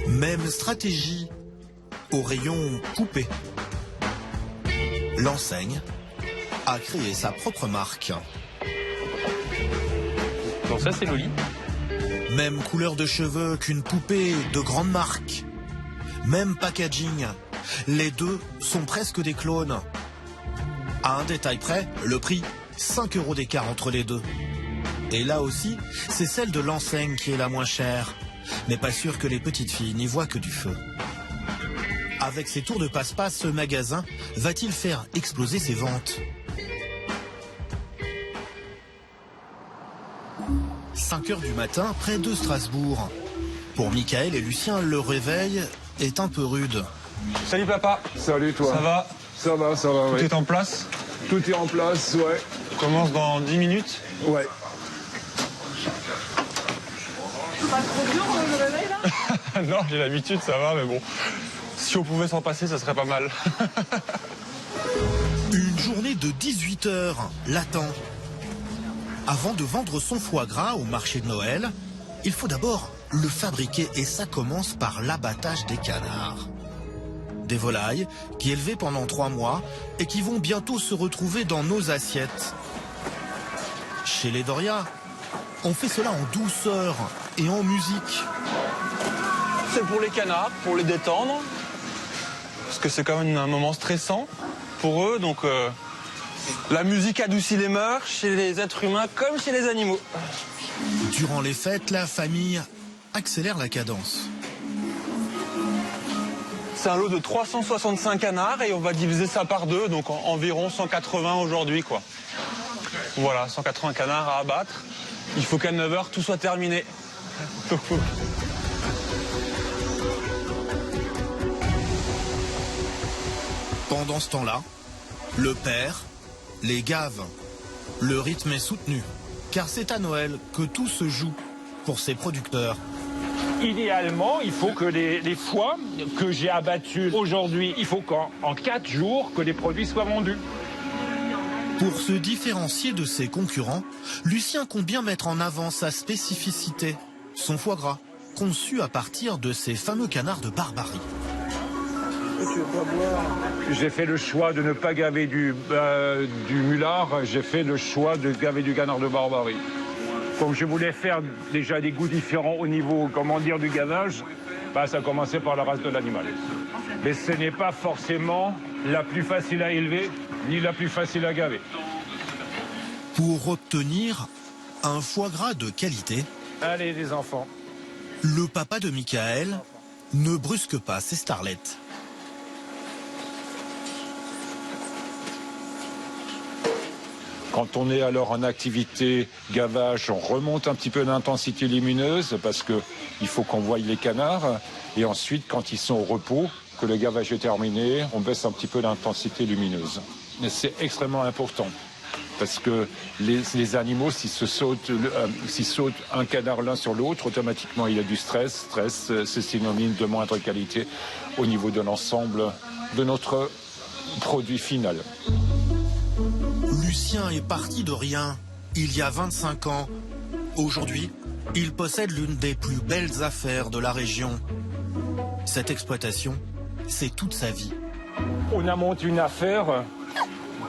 Même stratégie au rayon coupé. L'enseigne a créé sa propre marque.
Donc ça c'est Loli.
Même couleur de cheveux qu'une poupée de grande marque. Même packaging. Les deux sont presque des clones. À un détail près, le prix, 5 € d'écart entre les deux. Et là aussi, c'est celle de l'enseigne qui est la moins chère. Mais pas sûr que les petites filles n'y voient que du feu. Avec ses tours de passe-passe, ce magasin va-t-il faire exploser ses ventes? 5 h du matin, près de Strasbourg. Pour Michael et Lucien, le réveil est un peu rude.
Salut papa.
Salut toi.
Ça va?
Ça va,
Tout
ouais.
est en place?
Tout est en place, ouais.
On commence dans 10 minutes?
Ouais.
Pas trop dur le réveil là?
Non, j'ai l'habitude, ça va, mais bon. Si on pouvait s'en passer, ça serait pas mal.
Une journée de 18 heures l'attend. Avant de vendre son foie gras au marché de Noël, il faut d'abord le fabriquer et ça commence par l'abattage des canards. Des volailles qui élevées pendant 3 mois et qui vont bientôt se retrouver dans nos assiettes. Chez les Doria, on fait cela en douceur et en musique.
C'est pour les canards, pour les détendre. Parce que c'est quand même un moment stressant pour eux. Donc la musique adoucit les mœurs chez les êtres humains comme chez les animaux.
Durant les fêtes, la famille accélère la cadence.
C'est un lot de 365 canards et on va diviser ça par 2, donc environ 180 aujourd'hui, quoi. Voilà, 180 canards à abattre. Il faut qu'à 9 h tout soit terminé.
Pendant ce temps-là, le père les gave. Le rythme est soutenu, car c'est à Noël que tout se joue pour ses producteurs.
Idéalement, il faut que les foies que j'ai abattus aujourd'hui, il faut qu'en 4 jours, que les produits soient vendus.
Pour se différencier de ses concurrents, Lucien compte bien mettre en avant sa spécificité, son foie gras, conçu à partir de ces fameux canards de Barbarie.
J'ai fait le choix de ne pas gaver du mulard, j'ai fait le choix de gaver du canard de Barbarie. Comme je voulais faire déjà des goûts différents au niveau, comment dire, du gavage, ça commençait par la race de l'animal. mais ce n'est pas forcément la plus facile à élever ni la plus facile à gaver.
Pour obtenir un foie gras de qualité,
Allez les enfants.
le papa de Michael ne brusque pas ses starlets.
Quand on est alors en activité gavage, on remonte un petit peu l'intensité lumineuse parce qu'il faut qu'on voie les canards. Et ensuite, quand ils sont au repos, que le gavage est terminé, on baisse un petit peu l'intensité lumineuse. Mais c'est extrêmement important parce que les animaux, s'ils sautent un canard l'un sur l'autre, automatiquement il y a du stress. Stress, c'est synonyme de moindre qualité au niveau de l'ensemble de notre produit final.
Lucien est parti de rien il y a 25 ans. Aujourd'hui, il possède l'une des plus belles affaires de la région. Cette exploitation, c'est toute sa vie.
On a monté une affaire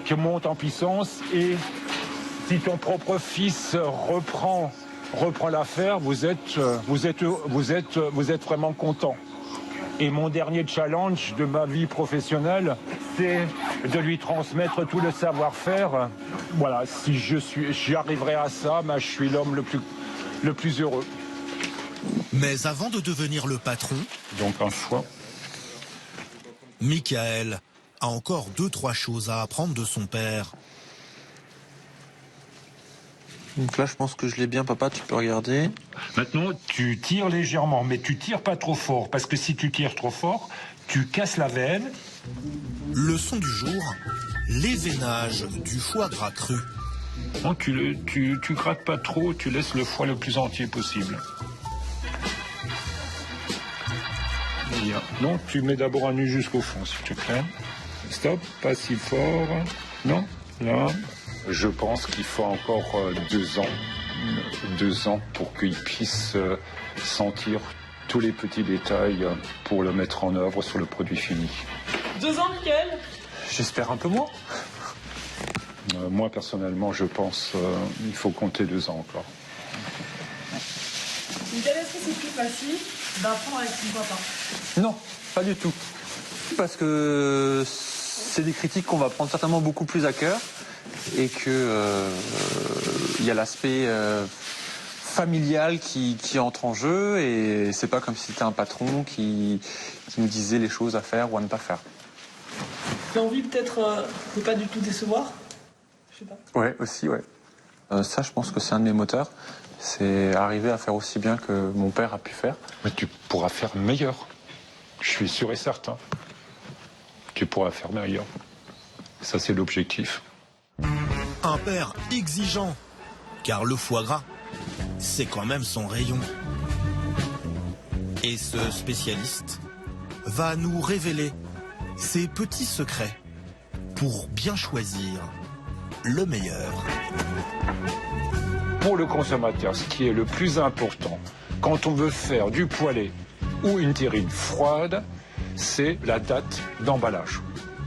qui monte en puissance et si ton propre fils reprend l'affaire, vous êtes vraiment content. Et mon dernier challenge de ma vie professionnelle, c'est de lui transmettre tout le savoir-faire. Voilà, si j'arriverai à ça, je suis l'homme le plus heureux.
Mais avant de devenir le patron,
donc un choix,
Michael a encore 2-3 choses à apprendre de son père.
Donc là, je pense que je l'ai bien, papa, tu peux regarder.
Maintenant, tu tires légèrement, mais tu tires pas trop fort, parce que si tu tires trop fort, tu casses la veine.
Leçon du jour, l'événage du foie gras cru.
Non, tu grattes pas trop, tu laisses le foie le plus entier possible. Bien. Non, tu mets d'abord un nœud jusqu'au fond, s'il te plaît. Stop, pas si fort. Non, là. Je pense qu'il faut encore 2 ans. 2 ans pour qu'il puisse sentir tous les petits détails pour le mettre en œuvre sur le produit fini.
2 ans, Mickaël?
J'espère un peu moins.
Moi, personnellement, je pense qu'il faut compter 2 ans encore.
Mickaël, est-ce que c'est plus facile d'apprendre avec son papa?
Non, pas du tout. Parce que c'est des critiques qu'on va prendre certainement beaucoup plus à cœur et que y a l'aspect familial qui entre en jeu et c'est pas comme si c'était un patron qui nous disait les choses à faire ou à ne pas faire.
T'as envie peut-être de pas du tout décevoir? Je sais pas.
Ouais, aussi, ouais. Ça, je pense que c'est un de mes moteurs. C'est arriver à faire aussi bien que mon père a pu faire.
Mais tu pourras faire meilleur. Je suis sûr et certain. Tu pourras faire meilleur. Ça, c'est l'objectif.
Un père exigeant, car le foie gras, c'est quand même son rayon. Et ce spécialiste va nous révéler ses petits secrets pour bien choisir le meilleur.
Pour le consommateur, ce qui est le plus important, quand on veut faire du poêlé ou une terrine froide, c'est la date d'emballage.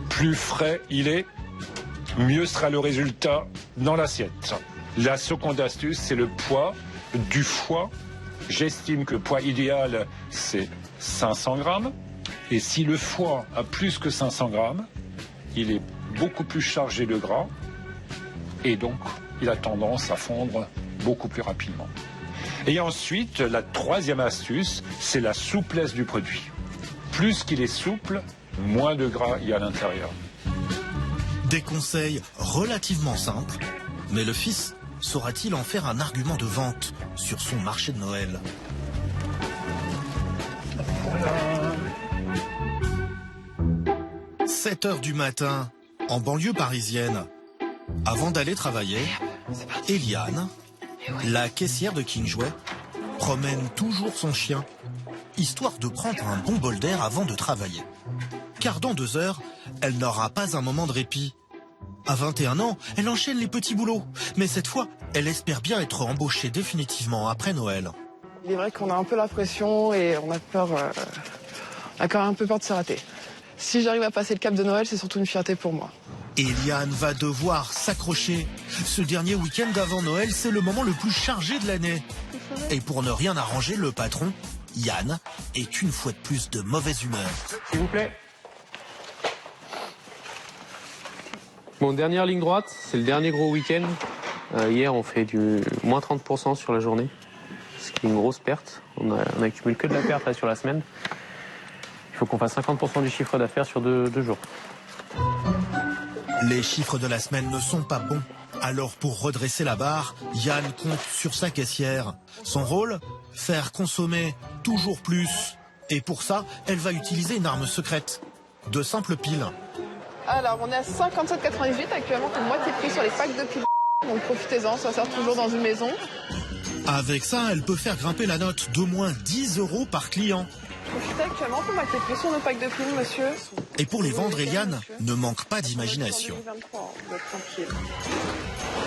Plus frais il est, mieux sera le résultat dans l'assiette. La seconde astuce, c'est le poids du foie. J'estime que le poids idéal, c'est 500 grammes. Et si le foie a plus que 500 grammes, il est beaucoup plus chargé de gras. Et donc, il a tendance à fondre beaucoup plus rapidement. Et ensuite, la troisième astuce, c'est la souplesse du produit. Plus qu'il est souple, moins de gras il y a à l'intérieur.
Des conseils relativement simples, mais le fils saura-t-il en faire un argument de vente sur son marché de Noël? « 7h du matin, en banlieue parisienne. Avant d'aller travailler, Eliane, la caissière de King Jouet, promène toujours son chien, histoire de prendre un bon bol d'air avant de travailler. Car dans 2 heures, elle n'aura pas un moment de répit. À 21 ans, elle enchaîne les petits boulots. Mais cette fois, elle espère bien être embauchée définitivement après Noël.
Il est vrai qu'on a un peu la pression et on a peur, on a quand même un peu peur de se rater. Si j'arrive à passer le cap de Noël, c'est surtout une fierté pour moi.
Eliane va devoir s'accrocher. Ce dernier week-end d'avant Noël, c'est le moment le plus chargé de l'année. Et pour ne rien arranger, le patron Yann est une fois de plus de mauvaise humeur.
S'il vous plaît. Bon, dernière ligne droite, c'est le dernier gros week-end. Hier, on fait du moins 30% sur la journée, ce qui est une grosse perte. On accumule que de la perte là, sur la semaine. Il faut qu'on fasse 50% du chiffre d'affaires sur deux jours.
Les chiffres de la semaine ne sont pas bons. Alors pour redresser la barre, Yann compte sur sa caissière. Son rôle ? Faire consommer toujours plus. Et pour ça, elle va utiliser une arme secrète. De simples piles.
Alors, on est à 57,98 actuellement, c'est moitié de prix sur les packs de piles. Donc profitez-en, ça sert toujours dans une maison.
Avec ça, elle peut faire grimper la note d'au moins 10 € par client.
Profitez actuellement pour moitié de prix sur nos packs de piles, monsieur.
Et pour les vendre, Eliane ne manque pas d'imagination.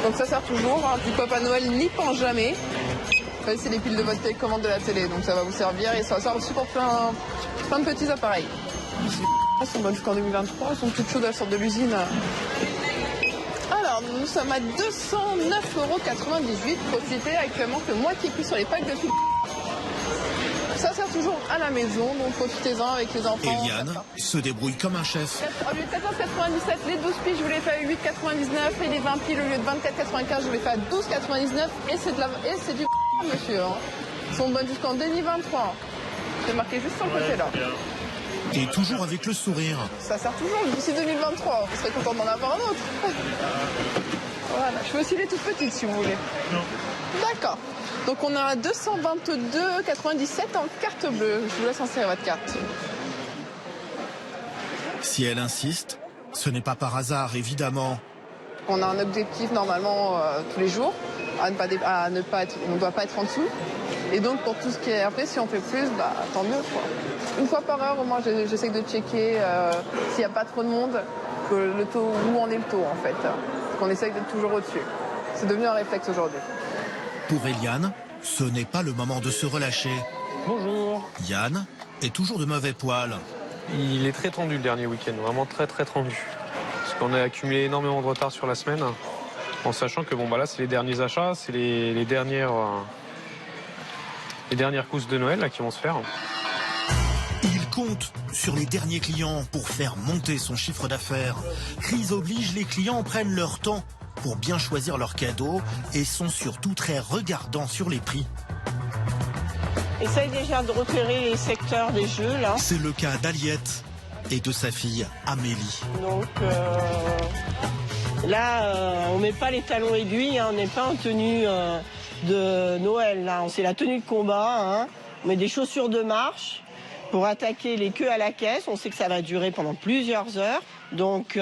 Donc ça sert toujours, hein. Du Papa Noël n'y pense jamais. C'est les piles de votre télécommande de la télé, donc ça va vous servir et ça sert aussi pour plein de petits appareils. Elles sont bonnes jusqu'en 2023, elles sont toutes chaudes, elles sortent de l'usine. Alors, nous sommes à 209,98 €. Profitez actuellement que moitié prix sur les packs de piles. Ça sert toujours à la maison, donc profitez-en avec les enfants.
Eliane se débrouille comme un chef.
Au lieu de 14,97, les 12 piles, je vous les fais à 8,99 et les 20 piles, au lieu de 24,95, je vous les fais à 12,99 et c'est du monsieur. Hein. Ils sont bonnes jusqu'en 2023. C'est marqué juste sur le côté là.
Et toujours avec le sourire.
Ça sert toujours d'ici 2023. Vous serez content d'en avoir un autre. Voilà, je fais aussi les toutes petites si vous voulez. Non. D'accord. Donc on a un 222,97 en carte bleue. Je vous laisse insérer votre carte.
Si elle insiste, ce n'est pas par hasard, évidemment.
On a un objectif normalement tous les jours, on ne doit pas être en dessous. Et donc pour tout ce qui est RP, si on fait plus, bah, tant mieux, quoi. Une fois par heure, moi j'essaie de checker s'il n'y a pas trop de monde, le taux, où en est le taux en fait. Qu'on essaye d'être toujours au-dessus. C'est devenu un réflexe aujourd'hui.
Pour Eliane, ce n'est pas le moment de se relâcher.
Bonjour.
Yann est toujours de mauvais poil.
Il est très tendu le dernier week-end, vraiment très très tendu. Parce qu'on a accumulé énormément de retard sur la semaine, en sachant que bon bah là c'est les derniers achats, c'est les dernières courses de Noël là, qui vont se faire.
Il compte sur les derniers clients pour faire monter son chiffre d'affaires. Crise oblige, les clients prennent leur temps pour bien choisir leurs cadeaux et sont surtout très regardants sur les prix.
Essaye déjà de repérer les secteurs des jeux, là.
C'est le cas d'Aliette et de sa fille Amélie.
Donc là, on met pas les talons aiguilles, hein, on n'est pas en tenue de Noël, là. C'est la tenue de combat, hein. On met des chaussures de marche pour attaquer les queues à la caisse. On sait que ça va durer pendant plusieurs heures. Donc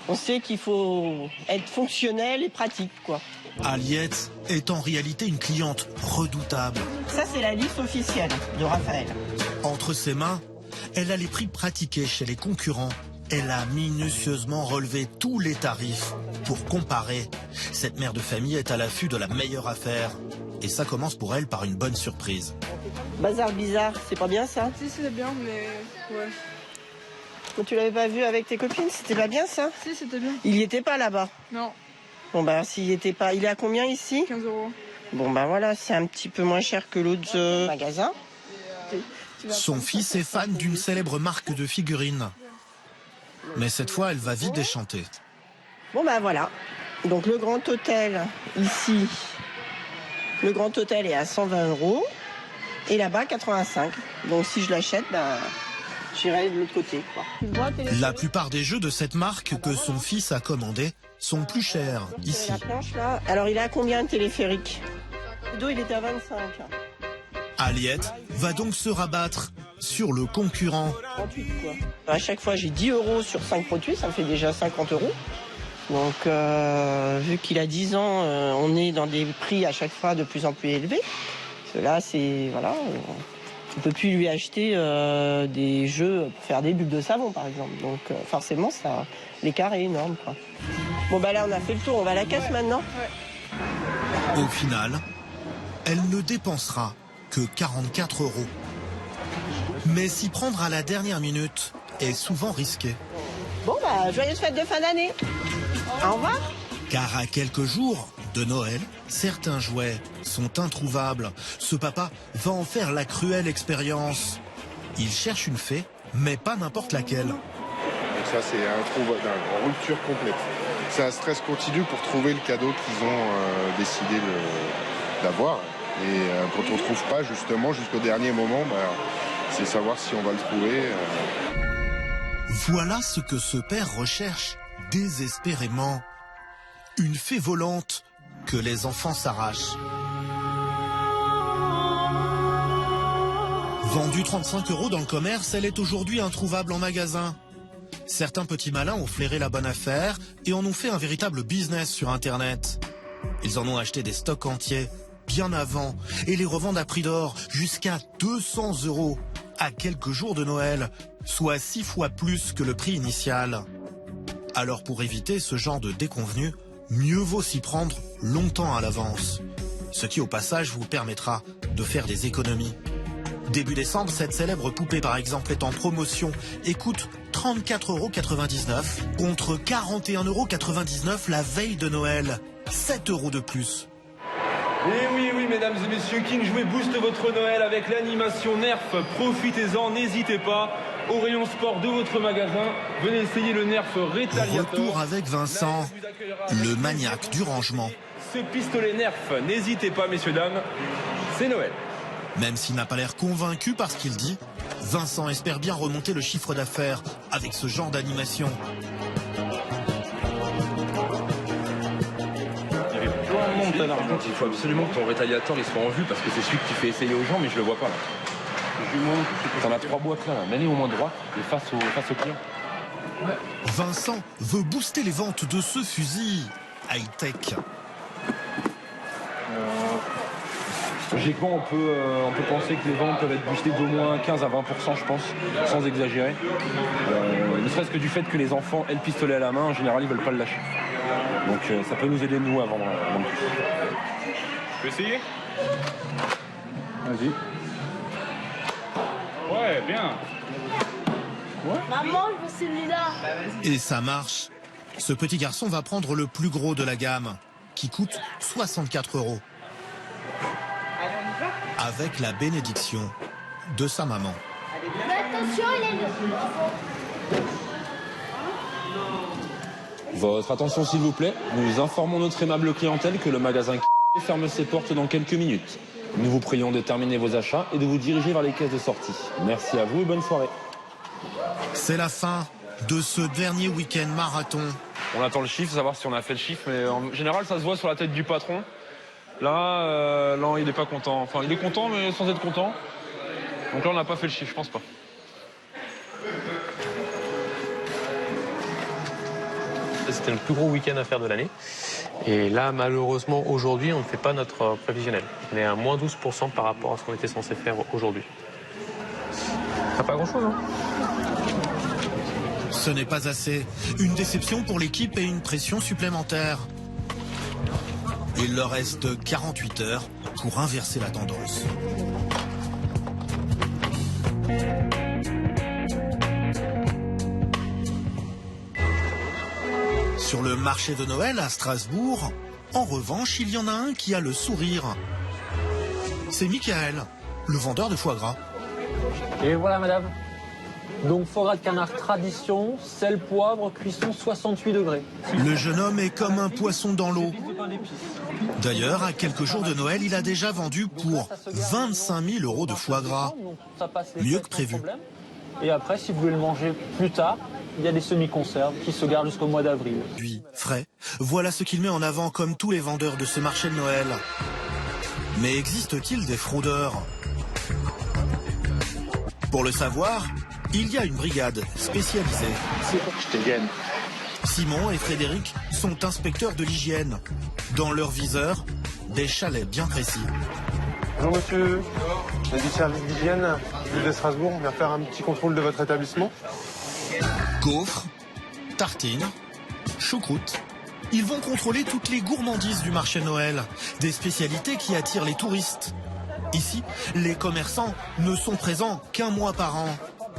on sait qu'il faut être fonctionnel et pratique, quoi.
Aliette est en réalité une cliente redoutable.
Ça, c'est la liste officielle de Raphaël.
Entre ses mains, elle a les prix pratiqués chez les concurrents. Elle a minutieusement relevé tous les tarifs pour comparer. Cette mère de famille est à l'affût de la meilleure affaire. Et ça commence pour elle par une bonne surprise.
Bazar bizarre, c'est pas bien ça?
Si, c'est bien, mais ouais.
Quand tu l'avais pas vu avec tes copines, c'était pas bien ça?
Si, c'était bien.
Il y était pas là-bas?
Non.
Bon bah s'il y était pas, il est à combien ici?
15 €.
Bon bah voilà, c'est un petit peu moins cher que l'autre magasin.
Son fils est fan d'une célèbre marque de figurines. Mais cette fois, elle va vite déchanter.
Bon bah voilà. Donc le grand hôtel ici, le grand hôtel est à 120 € et là-bas 85. Donc si je l'achète, bah j'irai de l'autre côté, quoi.
La plupart des jeux de cette marque que son fils a commandés sont plus chers ici.
La planche là. Alors il a combien de téléphérique? Le dos il était à 25.
Aliette va donc se rabattre sur le concurrent.
38 quoi. À chaque fois j'ai 10 € sur 5 produits, ça me fait déjà 50 €. Donc vu qu'il a 10 ans, on est dans des prix à chaque fois de plus en plus élevés. Là c'est voilà, on peut plus lui acheter des jeux pour faire des bulles de savon par exemple. Donc forcément ça, l'écart est énorme, quoi. Bon bah là on a fait le tour, on va à la caisse maintenant.
Au final, elle ne dépensera que 44 €. Mais s'y prendre à la dernière minute est souvent risqué.
Bon bah joyeuse fête de fin d'année. Au revoir.
Car à quelques jours de Noël, certains jouets sont introuvables. Ce papa va en faire la cruelle expérience. Il cherche une fée, mais pas n'importe laquelle.
Donc ça, c'est une rupture complète. C'est un stress continu pour trouver le cadeau qu'ils ont décidé d'avoir. Et quand on ne trouve pas, justement, jusqu'au dernier moment, c'est savoir si on va le trouver.
Voilà ce que ce père recherche désespérément. Une fée volante que les enfants s'arrachent. Vendue 35 € dans le commerce, elle est aujourd'hui introuvable en magasin. Certains petits malins ont flairé la bonne affaire et en ont fait un véritable business sur Internet. Ils en ont acheté des stocks entiers, bien avant, et les revendent à prix d'or, jusqu'à 200 € à quelques jours de Noël, soit 6 fois plus que le prix initial. Alors pour éviter ce genre de déconvenus, mieux vaut s'y prendre longtemps à l'avance. Ce qui au passage vous permettra de faire des économies. Début décembre, cette célèbre poupée par exemple est en promotion et coûte 34,99 € contre 41,99 € la veille de Noël. 7 € de plus.
Et oui, mesdames et messieurs, King Jouet booste votre Noël avec l'animation Nerf. Profitez-en, n'hésitez pas. Au rayon sport de votre magasin, venez essayer le Nerf Retaliator.
Retour avec Vincent, le maniaque du rangement.
Ce pistolet Nerf, n'hésitez pas, messieurs, dames, c'est Noël.
Même s'il n'a pas l'air convaincu par ce qu'il dit, Vincent espère bien remonter le chiffre d'affaires avec ce genre d'animation.
Il faut absolument que ton rétaliateur il soit en vue parce que c'est celui que tu fais essayer aux gens, mais je le vois pas là. T'en as 3 boîtes là, mets-les au moins droite et face au client.
Vincent veut booster les ventes de ce fusil high-tech.
Logiquement, on peut penser que les ventes peuvent être boostées d'au moins 15 à 20%, je pense, sans exagérer. Ne serait-ce que du fait que les enfants aient le pistolet à la main, en général, ils veulent pas le lâcher. Donc ça peut nous aider, nous, à vendre plus.
Tu peux essayer?
Vas-y.
Ouais, bien.
Ouais. Maman, je veux celui-là.
Et ça marche. Ce petit garçon va prendre le plus gros de la gamme, qui coûte 64 €. Avec la bénédiction de sa maman.
Mais attention, il est
Votre attention s'il vous plaît, nous informons notre aimable clientèle que le magasin ferme ses portes dans quelques minutes. Nous vous prions de terminer vos achats et de vous diriger vers les caisses de sortie. Merci à vous et bonne soirée.
C'est la fin de ce dernier week-end marathon.
On attend le chiffre, savoir si on a fait le chiffre, mais en général ça se voit sur la tête du patron. Là, non, il n'est pas content. Enfin, il est content, mais sans être content. Donc là, on n'a pas fait le chiffre, je pense pas.
C'était le plus gros week-end à faire de l'année. Et là, malheureusement, aujourd'hui, on ne fait pas notre prévisionnel. On est à moins 12% par rapport à ce qu'on était censé faire aujourd'hui. Ça pas grand-chose, hein?
Ce n'est pas assez. Une déception pour l'équipe et une pression supplémentaire. Il leur reste 48 heures pour inverser la tendance. Sur le marché de Noël à Strasbourg, en revanche, il y en a un qui a le sourire. C'est Michael, le vendeur de foie gras.
Et voilà, madame. Donc, foie gras de canard tradition, sel, poivre, cuisson 68 degrés.
Le jeune homme est comme un poisson dans l'eau. D'ailleurs, à quelques jours de Noël, il a déjà vendu pour 25 000 € de foie gras. Mieux que prévu.
Et après, si vous voulez le manger plus tard, il y a des semi-conserves qui se gardent jusqu'au mois d'avril.
Puis, frais, voilà ce qu'il met en avant comme tous les vendeurs de ce marché de Noël. Mais existe-t-il des fraudeurs? Pour le savoir, il y a une brigade spécialisée.
Je te gagne.
Simon et Frédéric sont inspecteurs de l'hygiène. Dans leur viseur, des chalets bien précis.
Bonjour monsieur, on est du service d'hygiène de Strasbourg, on vient faire un petit contrôle de votre établissement.
Gaufres, tartines, choucroute. Ils vont contrôler toutes les gourmandises du marché Noël, des spécialités qui attirent les touristes. Ici, les commerçants ne sont présents qu'un mois par an.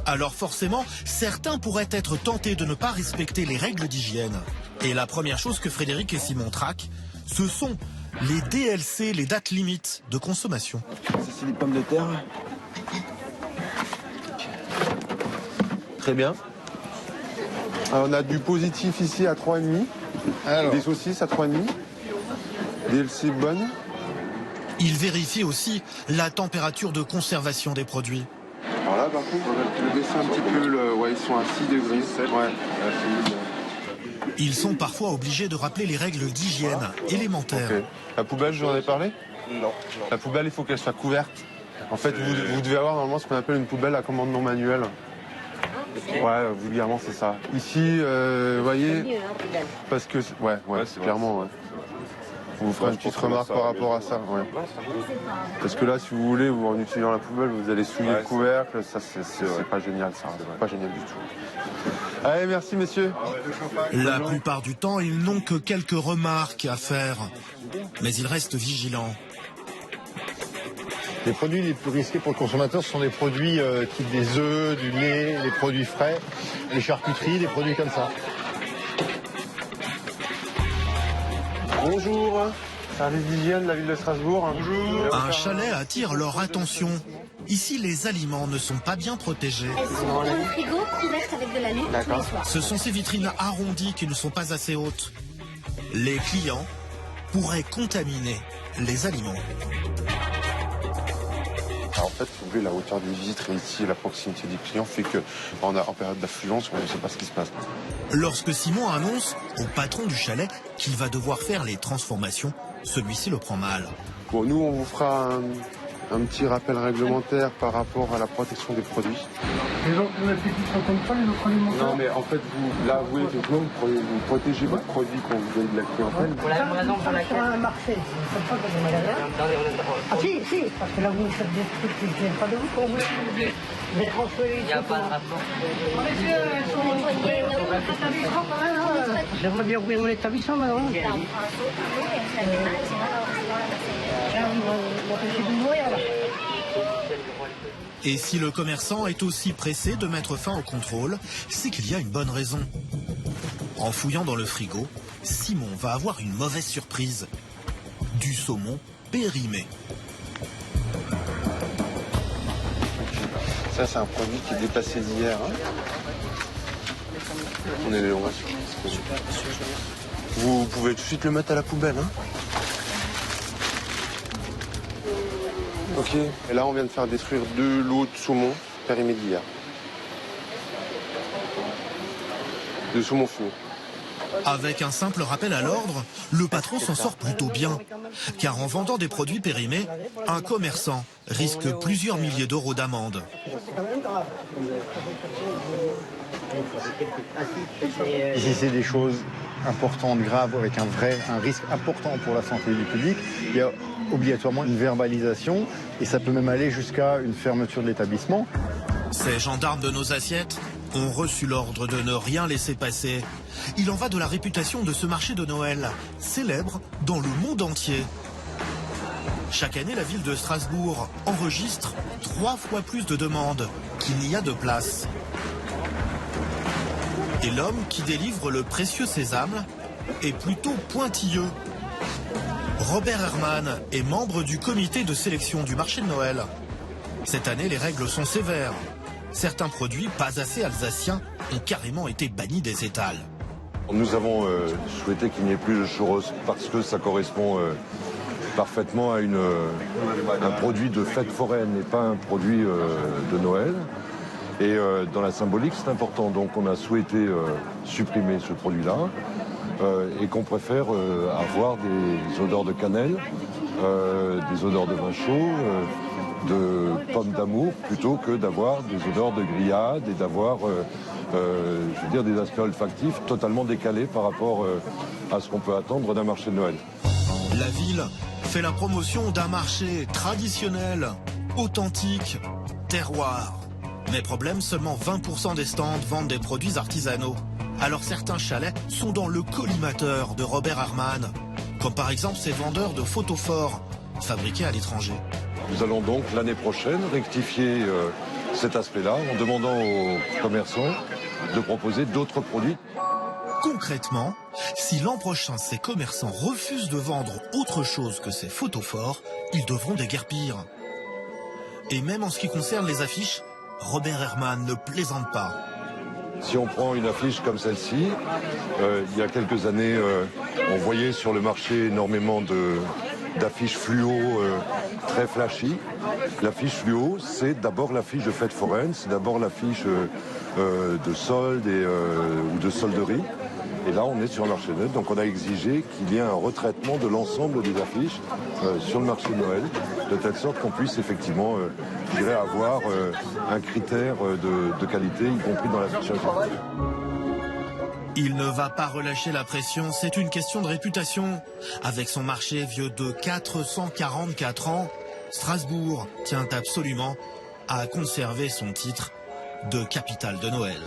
Alors forcément, certains pourraient être tentés de ne pas respecter les règles d'hygiène. Et la première chose que Frédéric et Simon traquent, Ce sont les DLC, les dates limites de consommation.
Ça, c'est des pommes de terre.
Très bien. Alors, on a du positif ici à 3,5. Des saucisses à 3,5. DLC bonne.
Il vérifie aussi la température de conservation des produits.
Alors là, par contre, on va le baisser un petit peu. Ouais, ils sont à 6 degrés. Ouais.
Ils sont parfois obligés de rappeler les règles d'hygiène élémentaires.
Okay. La poubelle, je vous en ai parlé? Non. La poubelle, il faut qu'elle soit couverte. En fait, vous devez avoir normalement ce qu'on appelle une poubelle à commande non manuelle. Ouais, vulgairement, c'est ça. Ici, vous voyez, parce que... Ouais, c'est clairement, ouais. Vous ferez une petite remarque par rapport à ça, ouais. Parce que là, si vous voulez, en utilisant la poubelle, vous allez souiller le couvercle, ça, c'est pas génial, ça. C'est pas génial du tout. Allez, merci, messieurs.
La plupart du temps, ils n'ont que quelques remarques à faire. Mais ils restent vigilants.
Les produits les plus risqués pour le consommateur, ce sont des produits type des œufs, du lait, les produits frais, les charcuteries, des produits comme ça.
Bonjour, service d'hygiène de la ville de Strasbourg. Bonjour.
Un chalet attire leur attention. Ici, les aliments ne sont pas bien protégés.
Elles sont dans le frigo, couvertes avec de la laine tous les soirs.
Ce sont ces vitrines arrondies qui ne sont pas assez hautes. Les clients pourraient contaminer les aliments.
Alors en fait, si vous voulez, la hauteur des vitres et ici la proximité des clients fait que en période d'affluence, on ne sait pas ce qui se passe.
Lorsque Simon annonce au patron du chalet qu'il va devoir faire les transformations, celui-ci le prend mal.
Bon, nous, on vous fera un petit rappel réglementaire par rapport à la protection des produits.
Les gens qui ont l'habitude ne prennent pas les autres alimentaires.
Non, mais en fait, vous protégez votre produit quand vous avez de la clientèle.
Pour un marché, vous ne faites pas dans des magasins. Ah si, parce que là, vous faites des trucs qui ne viennent pas de vous. Quand vous les transférez. Il n'y a pas de rapport. Monsieur, votre établissement quand même. J'aimerais bien ouvrir mon établissement maintenant.
Et si le commerçant est aussi pressé de mettre fin au contrôle, c'est qu'il y a une bonne raison. En fouillant dans le frigo, Simon va avoir une mauvaise surprise. Du saumon périmé.
Ça, c'est un produit qui est dépassé d'hier. Hein. On est les longs. Vous pouvez tout de suite le mettre à la poubelle. Hein. Ok. Et là, on vient de faire détruire 2 lots de saumon périmés d'hier. De saumon fumé.
Avec un simple rappel à l'ordre, le patron s'en sort plutôt bien. Car en vendant des produits périmés, un commerçant risque plusieurs milliers d'euros d'amende.
Si c'est des choses importantes, graves, avec un risque important pour la santé du public, il y a obligatoirement une verbalisation et ça peut même aller jusqu'à une fermeture de l'établissement.
Ces gendarmes de nos assiettes ont reçu l'ordre de ne rien laisser passer. Il en va de la réputation de ce marché de Noël, célèbre dans le monde entier. Chaque année, la ville de Strasbourg enregistre 3 fois plus de demandes qu'il n'y a de place. Et l'homme qui délivre le précieux sésame est plutôt pointilleux. Robert Herman est membre du comité de sélection du marché de Noël. Cette année, les règles sont sévères. Certains produits pas assez alsaciens ont carrément été bannis des étals.
Nous avons souhaité qu'il n'y ait plus de churros parce que ça correspond parfaitement à un produit de fête foraine et pas un produit de Noël. Et dans la symbolique, c'est important. Donc on a souhaité supprimer ce produit-là et qu'on préfère avoir des odeurs de cannelle, des odeurs de vin chaud, de pommes d'amour, plutôt que d'avoir des odeurs de grillade et d'avoir des aspects olfactifs totalement décalés par rapport à ce qu'on peut attendre d'un marché de Noël.
La ville fait la promotion d'un marché traditionnel, authentique, terroir. Mais problème, seulement 20% des stands vendent des produits artisanaux. Alors certains chalets sont dans le collimateur de Robert Herman, comme par exemple ces vendeurs de photophores fabriqués à l'étranger.
Nous allons donc l'année prochaine rectifier cet aspect-là en demandant aux commerçants de proposer d'autres produits.
Concrètement, si l'an prochain ces commerçants refusent de vendre autre chose que ces photophores, ils devront déguerpir. Et même en ce qui concerne les affiches, Robert Herrmann ne plaisante pas.
Si on prend une affiche comme celle-ci, il y a quelques années, on voyait sur le marché énormément d'affiches fluo très flashy. L'affiche fluo, c'est d'abord l'affiche de fête foraine, c'est d'abord l'affiche de solde ou de solderie. Et là, on est sur le marché de Noël, donc on a exigé qu'il y ait un retraitement de l'ensemble des affiches sur le marché de Noël, de telle sorte qu'on puisse effectivement avoir un critère de qualité, y compris dans l'affichage.
Il ne va pas relâcher la pression, c'est une question de réputation. Avec son marché vieux de 444 ans, Strasbourg tient absolument à conserver son titre de capitale de Noël.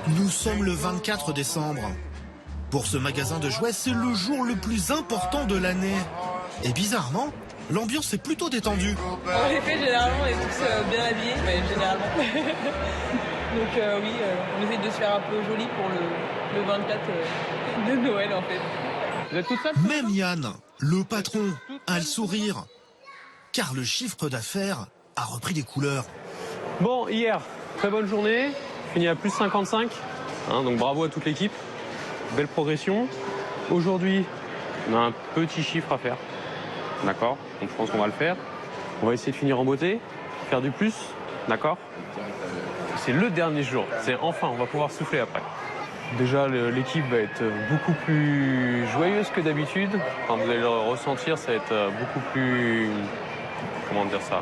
Nous sommes le 24 décembre. Pour ce magasin de jouets, c'est le jour le plus important de l'année. Et bizarrement, l'ambiance est plutôt détendue.
En effet, généralement, on est tous bien habillés, mais généralement. Donc oui, on essaie de se faire un peu joli pour le 24 de Noël, en fait.
Vous êtes toute seule?
Même Yann, le patron, a le sourire. Car le chiffre d'affaires a repris des couleurs.
Bon, hier, très bonne journée. Fini à plus 55. Donc bravo à toute l'équipe. Belle progression. Aujourd'hui, on a un petit chiffre à faire. D'accord? Donc je pense qu'on va le faire. On va essayer de finir en beauté, faire du plus. D'accord? C'est le dernier jour. C'est enfin, on va pouvoir souffler après. Déjà, l'équipe va être beaucoup plus joyeuse que d'habitude. Quand vous allez le ressentir, ça va être beaucoup plus... Comment dire ça?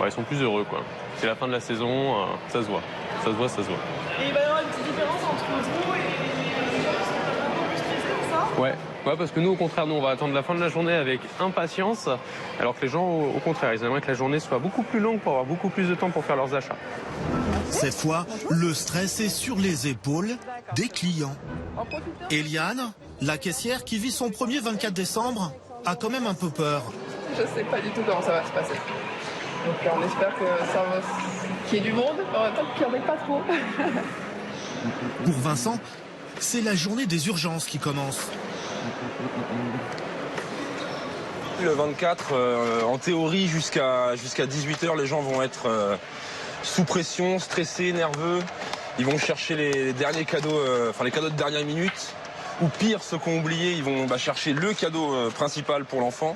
Ils sont plus heureux, quoi. C'est la fin de la saison, ça se voit. Ça se voit, ça se voit.
Et il va y avoir une petite différence entre vous et les gens qui sont un peu plus stressés, c'est ça?
Ouais, parce que nous, au contraire, nous, on va attendre la fin de la journée avec impatience, alors que les gens, au contraire, ils aimeraient que la journée soit beaucoup plus longue pour avoir beaucoup plus de temps pour faire leurs achats.
Cette fois, le stress est sur les épaules des clients. Eliane, la caissière qui vit son premier 24 décembre, a quand même un peu peur.
Je sais pas du tout comment ça va se passer. Donc on espère que ça va, qu'il y ait du monde, mais en même temps qu'il n'y en ait pas trop.
Pour Vincent, c'est la journée des urgences qui commence.
Le 24, en théorie, jusqu'à 18h, les gens vont être sous pression, stressés, nerveux. Ils vont chercher les derniers cadeaux, les cadeaux de dernière minute. Ou pire, ceux qui ont oublié, ils vont chercher le cadeau principal pour l'enfant.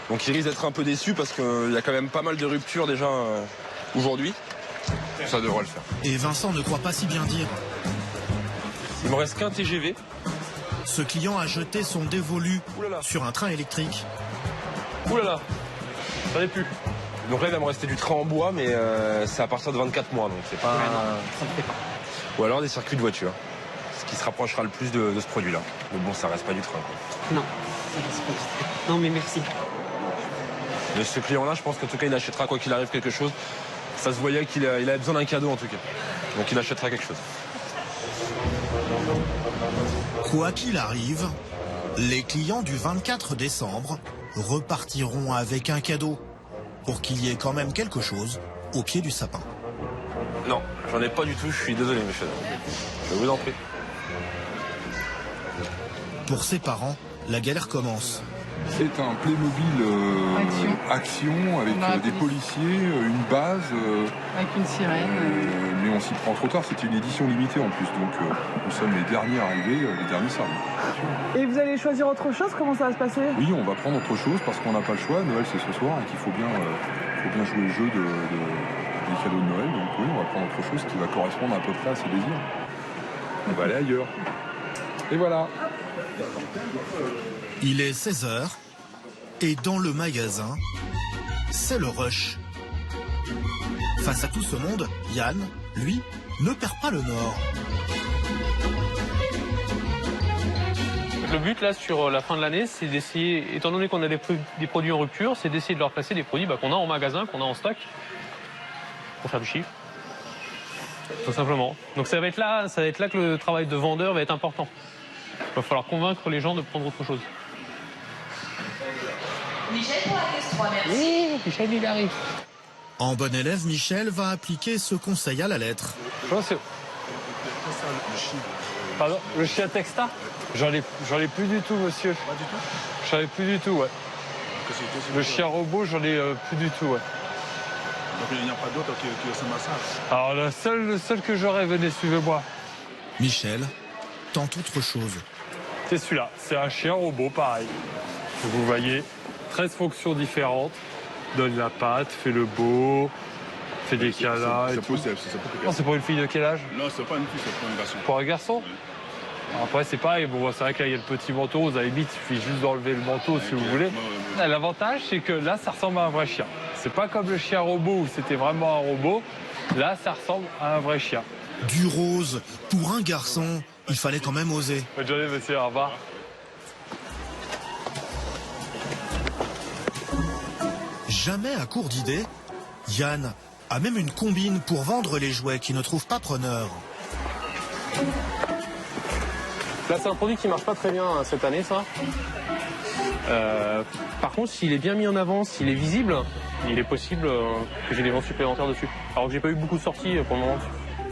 Donc ils risquent d'être un peu déçus parce qu'il y a quand même pas mal de ruptures déjà aujourd'hui. Ça devrait le faire.
Et Vincent ne croit pas si bien dire.
Il me reste qu'un TGV.
Ce client a jeté son dévolu sur un train électrique.
Ouh là là, j'en ai plus. Donc là il va me rester du train en bois, mais c'est à partir de 24 mois, donc c'est pas... Ou alors des circuits de voiture. Ce qui se rapprochera le plus de ce produit-là. Mais bon, ça reste pas du train, quoi.
Non, ça reste pas du train. Non mais merci.
Mais ce client-là, je pense qu'en tout cas, il achètera quoi qu'il arrive quelque chose. Ça se voyait qu'il avait besoin d'un cadeau en tout cas. Donc il achètera quelque chose.
Quoi qu'il arrive, les clients du 24 décembre repartiront avec un cadeau pour qu'il y ait quand même quelque chose au pied du sapin.
Non, j'en ai pas du tout, je suis désolé, monsieur. Je vous en prie.
Pour ses parents, la galère commence.
C'est un Playmobil action avec des policiers, une base.
Avec une sirène.
Mais on s'y prend trop tard, c'était une édition limitée en plus, donc nous sommes les derniers arrivés, les derniers servis.
Et vous allez choisir autre chose? Comment ça va se passer?
Oui, on va prendre autre chose parce qu'on n'a pas le choix. Noël c'est ce soir et qu'il faut bien jouer le jeu des cadeaux de Noël. Donc oui, on va prendre autre chose qui va correspondre à peu près à ses désirs. On va aller ailleurs. Et voilà.
Il est 16h et dans le magasin, c'est le rush. Face à tout ce monde, Yann, lui, ne perd pas le nord.
Le but là sur la fin de l'année, c'est d'essayer, étant donné qu'on a des produits en rupture, c'est d'essayer de leur placer des produits qu'on a en magasin, qu'on a en stock, pour faire du chiffre. Tout simplement. Donc ça va être là que le travail de vendeur va être important. Il va falloir convaincre les gens de prendre autre chose.
Michel pour la caisse 3, merci.
Michel, il arrive.
En bon élève, Michel va appliquer ce conseil à la lettre.
Pardon, le chien Texta? J'en ai plus du tout, monsieur. Pas du tout? J'en ai plus du tout, ouais. Le chien robot, j'en ai plus du tout, ouais.
Donc il n'y a pas d'autre qui ressemble à ça?
Alors le seul que j'aurais, venez, suivez-moi.
Michel tente autre chose.
C'est celui-là, c'est un chien robot, pareil. Vous voyez, 13 fonctions différentes. Donne la patte, fait le beau, fait des câlins et tout. Non, c'est pour une fille de quel âge?
Non, c'est pas une fille, c'est pour un garçon.
Pour un garçon? Après, c'est pareil. Bon, c'est vrai qu'il y a le petit manteau. Vous avez limite, il suffit juste d'enlever le manteau si vous voulez. L'avantage, c'est que là, ça ressemble à un vrai chien. C'est pas comme le chien robot où c'était vraiment un robot. Là, ça ressemble à un vrai chien.
Du rose pour un garçon, il fallait quand même oser.
Bonne journée, monsieur. Au revoir.
Jamais à court d'idées, Yann a même une combine pour vendre les jouets qui ne trouvent pas preneur.
Là, c'est un produit qui marche pas très bien cette année, ça. Par contre, s'il est bien mis en avant, s'il est visible, il est possible que j'ai des ventes supplémentaires dessus. Alors que j'ai pas eu beaucoup de sorties pour le moment.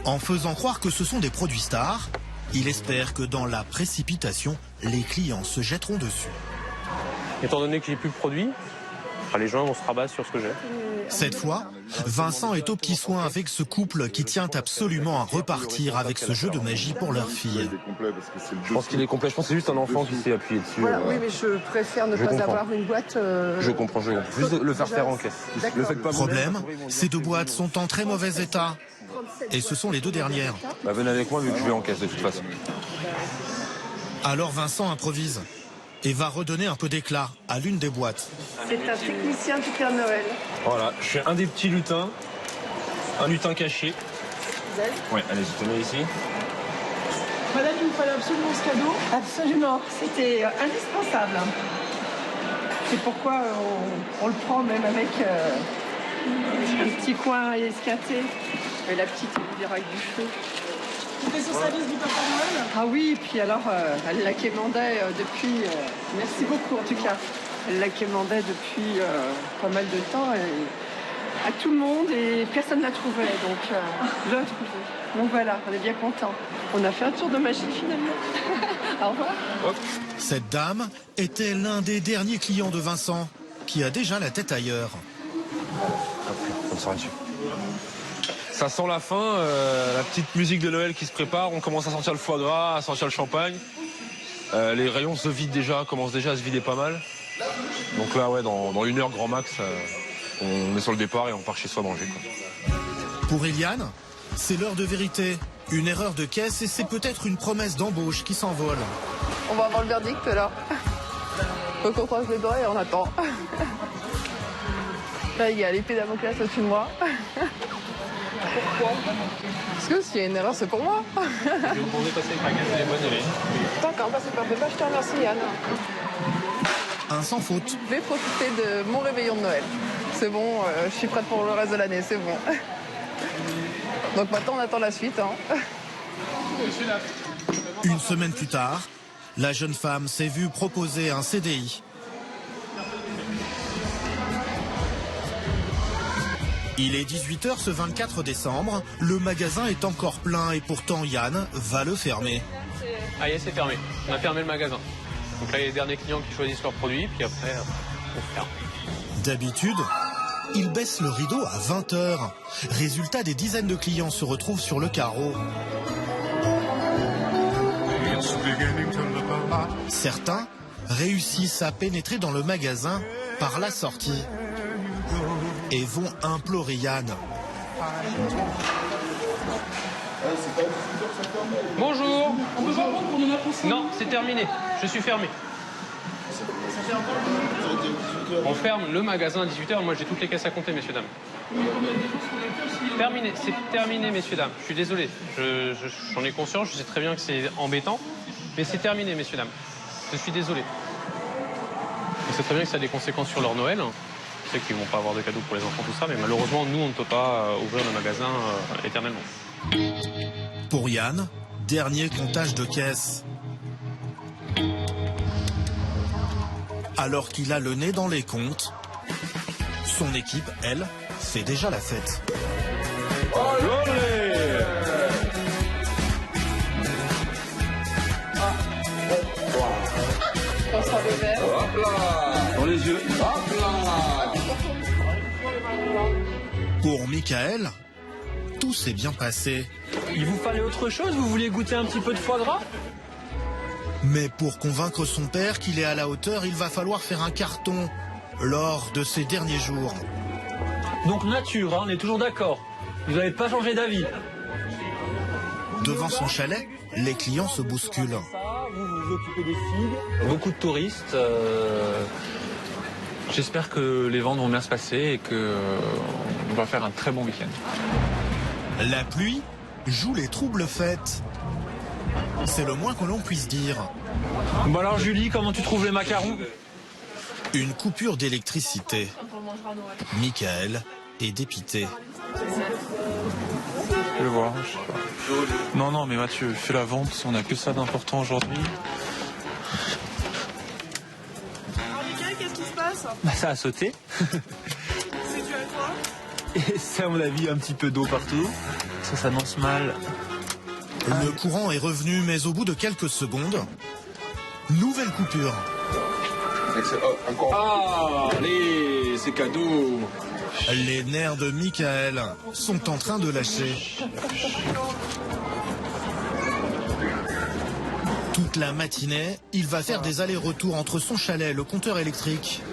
En faisant croire que ce sont des produits stars, il espère que dans la précipitation, les clients se jetteront dessus.
Étant donné que j'ai plus de produits, les gens vont se rabattre sur ce que j'ai.
Cette fois, Vincent est au petit soin avec ce couple qui tient absolument à repartir avec ce jeu de magie pour leur fille.
Je pense qu'il est complet. Je pense que c'est juste un enfant qui s'est appuyé dessus.
Voilà, oui, mais je préfère ne pas avoir une boîte.
Je comprends. Juste le faire faire en caisse.
Le problème, ces deux boîtes sont en très mauvais état. Et ce sont les deux dernières.
Bah, venez avec moi vu que je vais en caisse de toute façon.
Alors Vincent improvise et va redonner un peu d'éclat à l'une des boîtes.
C'est un technicien du Père Noël.
Voilà, je suis un des petits lutins. Un lutin caché. Ouais, allez-y, tenez ici.
Madame, il vous fallait absolument ce cadeau? Absolument, c'était indispensable. C'est pourquoi on le prend même avec un petit coin esquinté. Et la petite viraille du feu.
C'était sur sa liste du Papa Noël?
Ah oui, puis alors elle la quémandait depuis... merci beaucoup en tout cas. Elle la quémandait depuis pas mal de temps à tout le monde et personne ne la trouvait. Donc je l'ai trouvée. Donc voilà, on est bien contents. On a fait un tour de magie finalement. Au revoir.
Cette dame était l'un des derniers clients de Vincent qui a déjà la tête ailleurs.
On sera dessus. Ça sent la fin, la petite musique de Noël qui se prépare, on commence à sortir le foie gras, à sortir le champagne. Les rayons se vident déjà, commencent déjà à se vider pas mal. Donc là, ouais, dans une heure grand max, on est sur le départ et on part chez soi manger, quoi.
Pour Eliane, c'est l'heure de vérité. Une erreur de caisse et c'est peut-être une promesse d'embauche qui s'envole.
On va avoir le verdict là. Donc on croise les doigts et on attend. Là, il y a l'épée Damoclès au-dessus de moi. Pourquoi? Parce que s'il y a une erreur, c'est pour moi.
Je vais vous demander de passer avec ma caisse et les bonnes élèves.
D'accord, bah c'est parfait. Bah, je te remercie, Yann.
Un sans faute.
Je vais profiter de mon réveillon de Noël. C'est bon, je suis prête pour le reste de l'année, c'est bon. Donc maintenant, on attend la suite. Hein.
Une semaine plus tard, la jeune femme s'est vue proposer un CDI. Il est 18h ce 24 décembre, le magasin est encore plein et pourtant Yann va le fermer.
Ah, c'est fermé. On a fermé le magasin. Donc là, il y a les derniers clients qui choisissent leurs produits, puis après, on ferme.
D'habitude, il baisse le rideau à 20h. Résultat, des dizaines de clients se retrouvent sur le carreau. Certains réussissent à pénétrer dans le magasin par la sortie et vont implorer Yann.
Bonjour. On peut pas prendre pour nous mettre ensemble? Non, c'est terminé. Je suis fermé. On ferme le magasin à 18h. Moi, j'ai toutes les caisses à compter, messieurs, dames. Terminé. C'est terminé, messieurs, dames. Je suis désolé. J'en ai conscience. Je sais très bien que c'est embêtant. Mais c'est terminé, messieurs, dames. Je suis désolé. Je sais très bien que ça a des conséquences sur leur Noël. Je sais qu'ils vont pas avoir de cadeaux pour les enfants, tout ça. Mais malheureusement, nous, on ne peut pas ouvrir le magasin éternellement.
Pour Yann, dernier comptage de caisse. Alors qu'il a le nez dans les comptes, son équipe, elle, fait déjà la fête.
Dans les yeux.
Pour Michael, tout s'est bien passé.
Il vous fallait autre chose? Vous vouliez goûter un petit peu de foie gras?
Mais pour convaincre son père qu'il est à la hauteur, il va falloir faire un carton lors de ces derniers jours.
Donc nature, hein, on est toujours d'accord. Vous n'avez pas changé d'avis.
Devant son chalet, les clients se bousculent.
Vous vous occupez des figues. Beaucoup de touristes. J'espère que les ventes vont bien se passer et qu'on va faire un très bon week-end.
La pluie joue les troubles fêtes. C'est le moins que l'on puisse dire.
Bon alors Julie, comment tu trouves les macarons?
Une coupure d'électricité. Michael est dépité.
Je vais le voir, je sais pas. Non, mais Mathieu, fais la vente, on n'a que ça d'important aujourd'hui.
Alors Michael, qu'est-ce qui se passe?
Bah, ça a sauté.
C'est dû à quoi?
Et c'est à mon avis un petit peu d'eau partout. Ça s'annonce mal.
Le courant est revenu, mais au bout de quelques secondes, nouvelle coupure.
Ah, allez, c'est cadeau.
Les nerfs de Michael sont en train de lâcher. Toute la matinée, il va faire des allers-retours entre son chalet, le compteur électrique.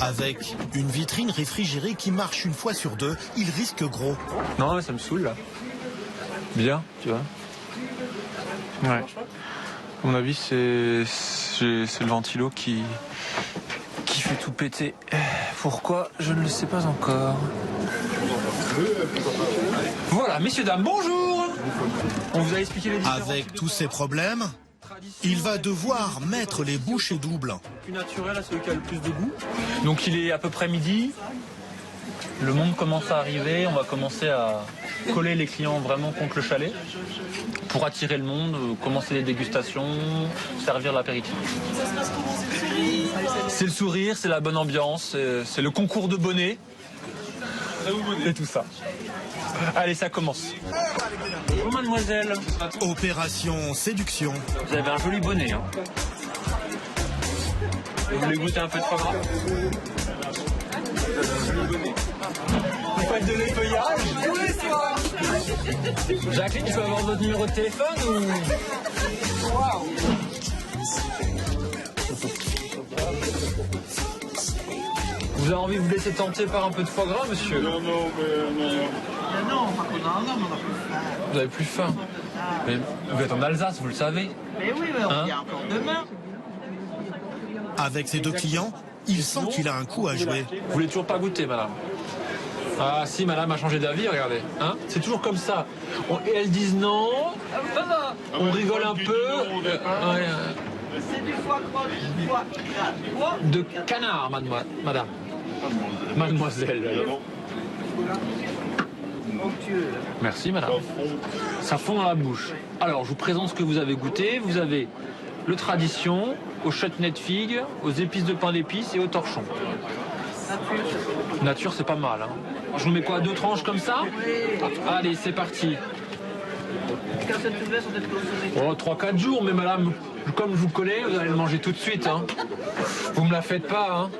Avec une vitrine réfrigérée qui marche une fois sur deux, il risque gros.
Non, mais ça me saoule là. Bien, tu vois. Ouais. À mon avis, c'est le ventilo qui fait tout péter. Pourquoi? Je ne le sais pas encore.
Voilà, messieurs, dames, bonjour. On vous a expliqué les différences.
Avec tous ces problèmes, il va devoir mettre les bouchées doubles.
Le plus naturel, c'est celui qui a le plus de goût. Donc il est à peu près midi. Le monde commence à arriver. On va commencer à coller les clients vraiment contre le chalet pour attirer le monde, commencer les dégustations, servir l'apéritif.
Ça se passe comment? C'est le sourire?
C'est le sourire, c'est la bonne ambiance, c'est le concours de bonnets et tout ça. Allez, ça commence. Oh, mademoiselle.
Opération séduction.
Vous avez un joli bonnet. Hein. Vous voulez goûter un peu de foie gras? Vous faites de l'effeuillage? Jacqueline, tu peux avoir votre numéro de téléphone ou... Wow. Vous avez envie de vous laisser tenter par un peu de foie gras, monsieur?
Non, par contre, on a plus faim.
Vous avez plus faim? Mais vous êtes en Alsace, vous le savez.
Mais oui, mais on y a encore demain.
Avec ses deux clients, il sent qu'il a un coup à jouer.
Vous voulez toujours pas goûter, madame? Ah si, madame a changé d'avis, regardez. Hein, c'est toujours comme ça. Et elles disent non. On rigole un peu.
C'est du foie gras,
de canard, madame. Mademoiselle. Merci, madame. Ça fond dans la bouche. Alors, je vous présente ce que vous avez goûté. Vous avez le tradition, au chutney de figue, aux épices de pain d'épices et au torchon. Nature, c'est pas mal. Hein. Je vous mets quoi, 2 tranches comme ça? Allez, c'est parti.
Quand cette nouvelle sont être consommées.
3-4 jours, mais madame, comme je vous connais, vous allez le manger tout de suite. Hein. Vous me la faites pas. Hein.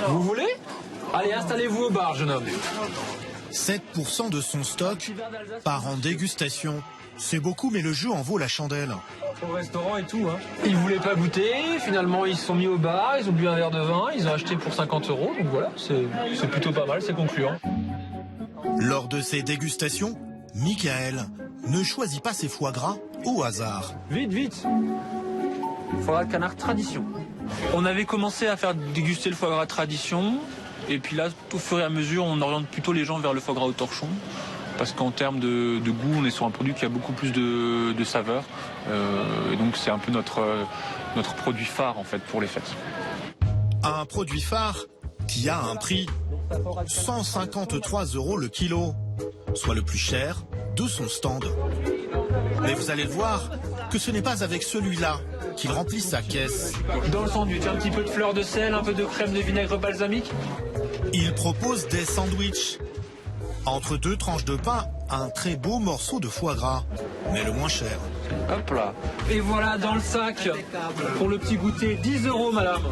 Vous voulez? Allez, installez-vous au bar, jeune homme.
7% de son stock part en dégustation. C'est beaucoup, mais le jeu en vaut la chandelle.
Au restaurant et tout, hein. Ils voulaient pas goûter, finalement ils se sont mis au bar, ils ont bu un verre de vin, ils ont acheté pour 50 €, donc voilà, c'est plutôt pas mal, c'est concluant.
Lors de ces dégustations, Michael ne choisit pas ses foie gras au hasard.
Vite, vite. Foie gras de canard tradition. On avait commencé à faire déguster le foie gras tradition, et puis là, au fur et à mesure, on oriente plutôt les gens vers le foie gras au torchon. Parce qu'en termes de goût, on est sur un produit qui a beaucoup plus de saveur. Et donc c'est un peu notre produit phare en fait pour les fêtes.
Un produit phare qui a un prix 153 € le kilo, soit le plus cher de son stand. Mais vous allez le voir, que ce n'est pas avec celui-là qu'il remplit sa caisse.
Dans le sandwich, un petit peu de fleur de sel, un peu de crème de vinaigre balsamique.
Il propose des sandwichs. Entre deux tranches de pain, un très beau morceau de foie gras, mais le moins cher.
Hop là. Et voilà dans le sac, pour le petit goûter, 10 €, madame.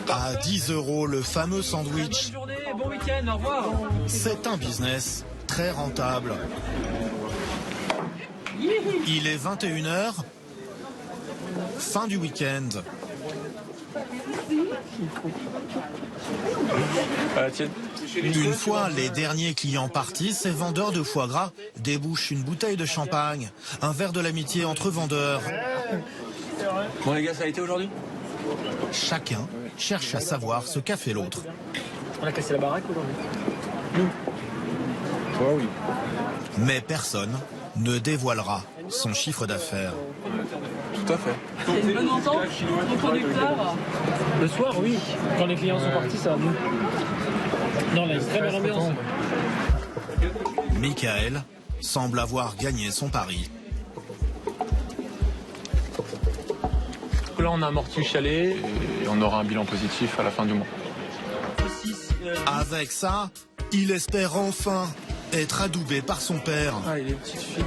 À 10 € le fameux sandwich.
Bonne journée, bon week-end, au revoir.
C'est un business très rentable. Il est 21 h, fin du week-end. Une fois les derniers clients partis, ces vendeurs de foie gras débouchent une bouteille de champagne, un verre de l'amitié entre vendeurs.
Bon les gars, ça a été aujourd'hui?
Chacun cherche à savoir ce qu'a fait l'autre.
On a cassé la baraque aujourd'hui.
Toi, oui. Mais personne ne dévoilera son chiffre d'affaires.
Tout à fait.
C'est une bonne entente entre producteurs.
Le soir, oui. Quand les clients sont partis, ça va mieux. Non, là, il y a une très belle ambiance.
Michael semble avoir gagné son pari.
Là, on a amorti le chalet et on aura un bilan positif à la fin du mois.
Avec ça, il espère enfin être adoubé par son père.
Ah, il est petite fille.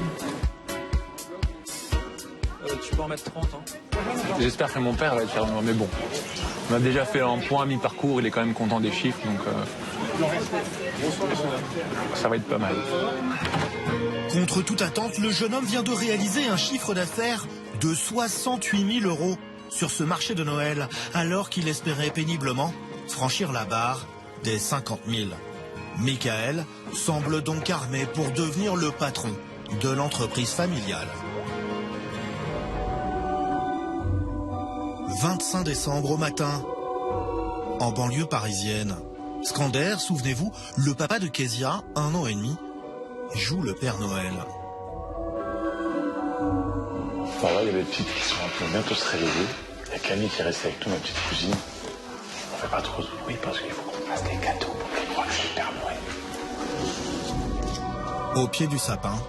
Tu peux en mettre 30, hein. J'espère que mon père va être fier de moi, mais bon. On a déjà fait un point à mi-parcours, il est quand même content des chiffres, donc ça va être pas mal.
Contre toute attente, le jeune homme vient de réaliser un chiffre d'affaires de 68 000 € sur ce marché de Noël, alors qu'il espérait péniblement franchir la barre des 50 000. Michael semble donc armé pour devenir le patron de l'entreprise familiale. 25 décembre au matin, en banlieue parisienne. Scander, souvenez-vous, le papa de Kezia, 1 an et demi, joue le Père Noël.
Bon, là, il y a les petites qui sont un peu bientôt se réveiller. Il y a Camille qui reste avec nous, ma petite cousine. On fait pas trop de bruit parce qu'il faut qu'on fasse des cadeaux pour qu'elle croie que c'est le Père Noël.
Au pied du sapin,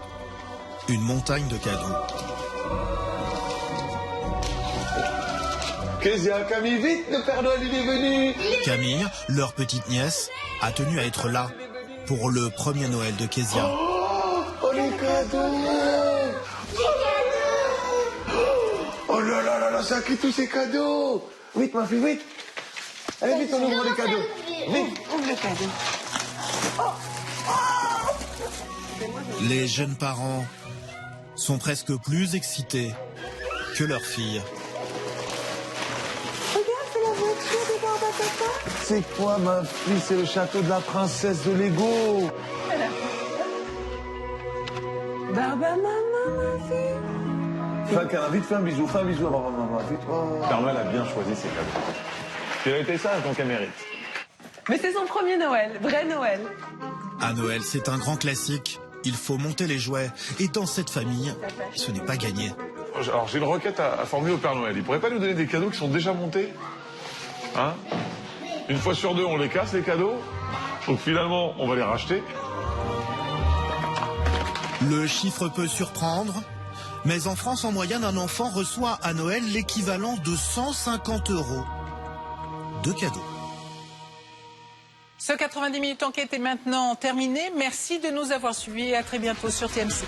une montagne de cadeaux.
Kezia, Camille, vite, le Père Noël, il est venu.
Camille, leur petite nièce, a tenu à être là pour le premier Noël de Kezia.
Oh, les cadeaux. Oh là là là là, ça a qui tous ces cadeaux. Vite, ma fille, vite. Allez, vite, on ouvre les cadeaux. Vite, ouvre les cadeaux.
Les jeunes parents sont presque plus excités que leur fille.
Regarde, c'est la voiture de Barbapapa. C'est quoi, ma fille? C'est le château de la princesse de Lego.
Barba maman, ma fille.
Vite, fais un bisou à maman, vite. Oh.
Père Noël a bien choisi ses cadeaux. Tu as été sage, donc elle mérite.
Mais c'est son premier Noël, vrai Noël.
À Noël, c'est un grand classique. Il faut monter les jouets. Et dans cette famille, ce n'est pas gagné.
Alors j'ai une requête à formuler au Père Noël. Il pourrait pas nous donner des cadeaux qui sont déjà montés? Hein? Une fois sur deux, on les casse, les cadeaux. Donc finalement, on va les racheter.
Le chiffre peut surprendre, mais en France, en moyenne, un enfant reçoit à Noël l'équivalent de 150 € de cadeaux.
Ce 90 minutes enquête est maintenant terminé. Merci de nous avoir suivis et à très bientôt sur TMC.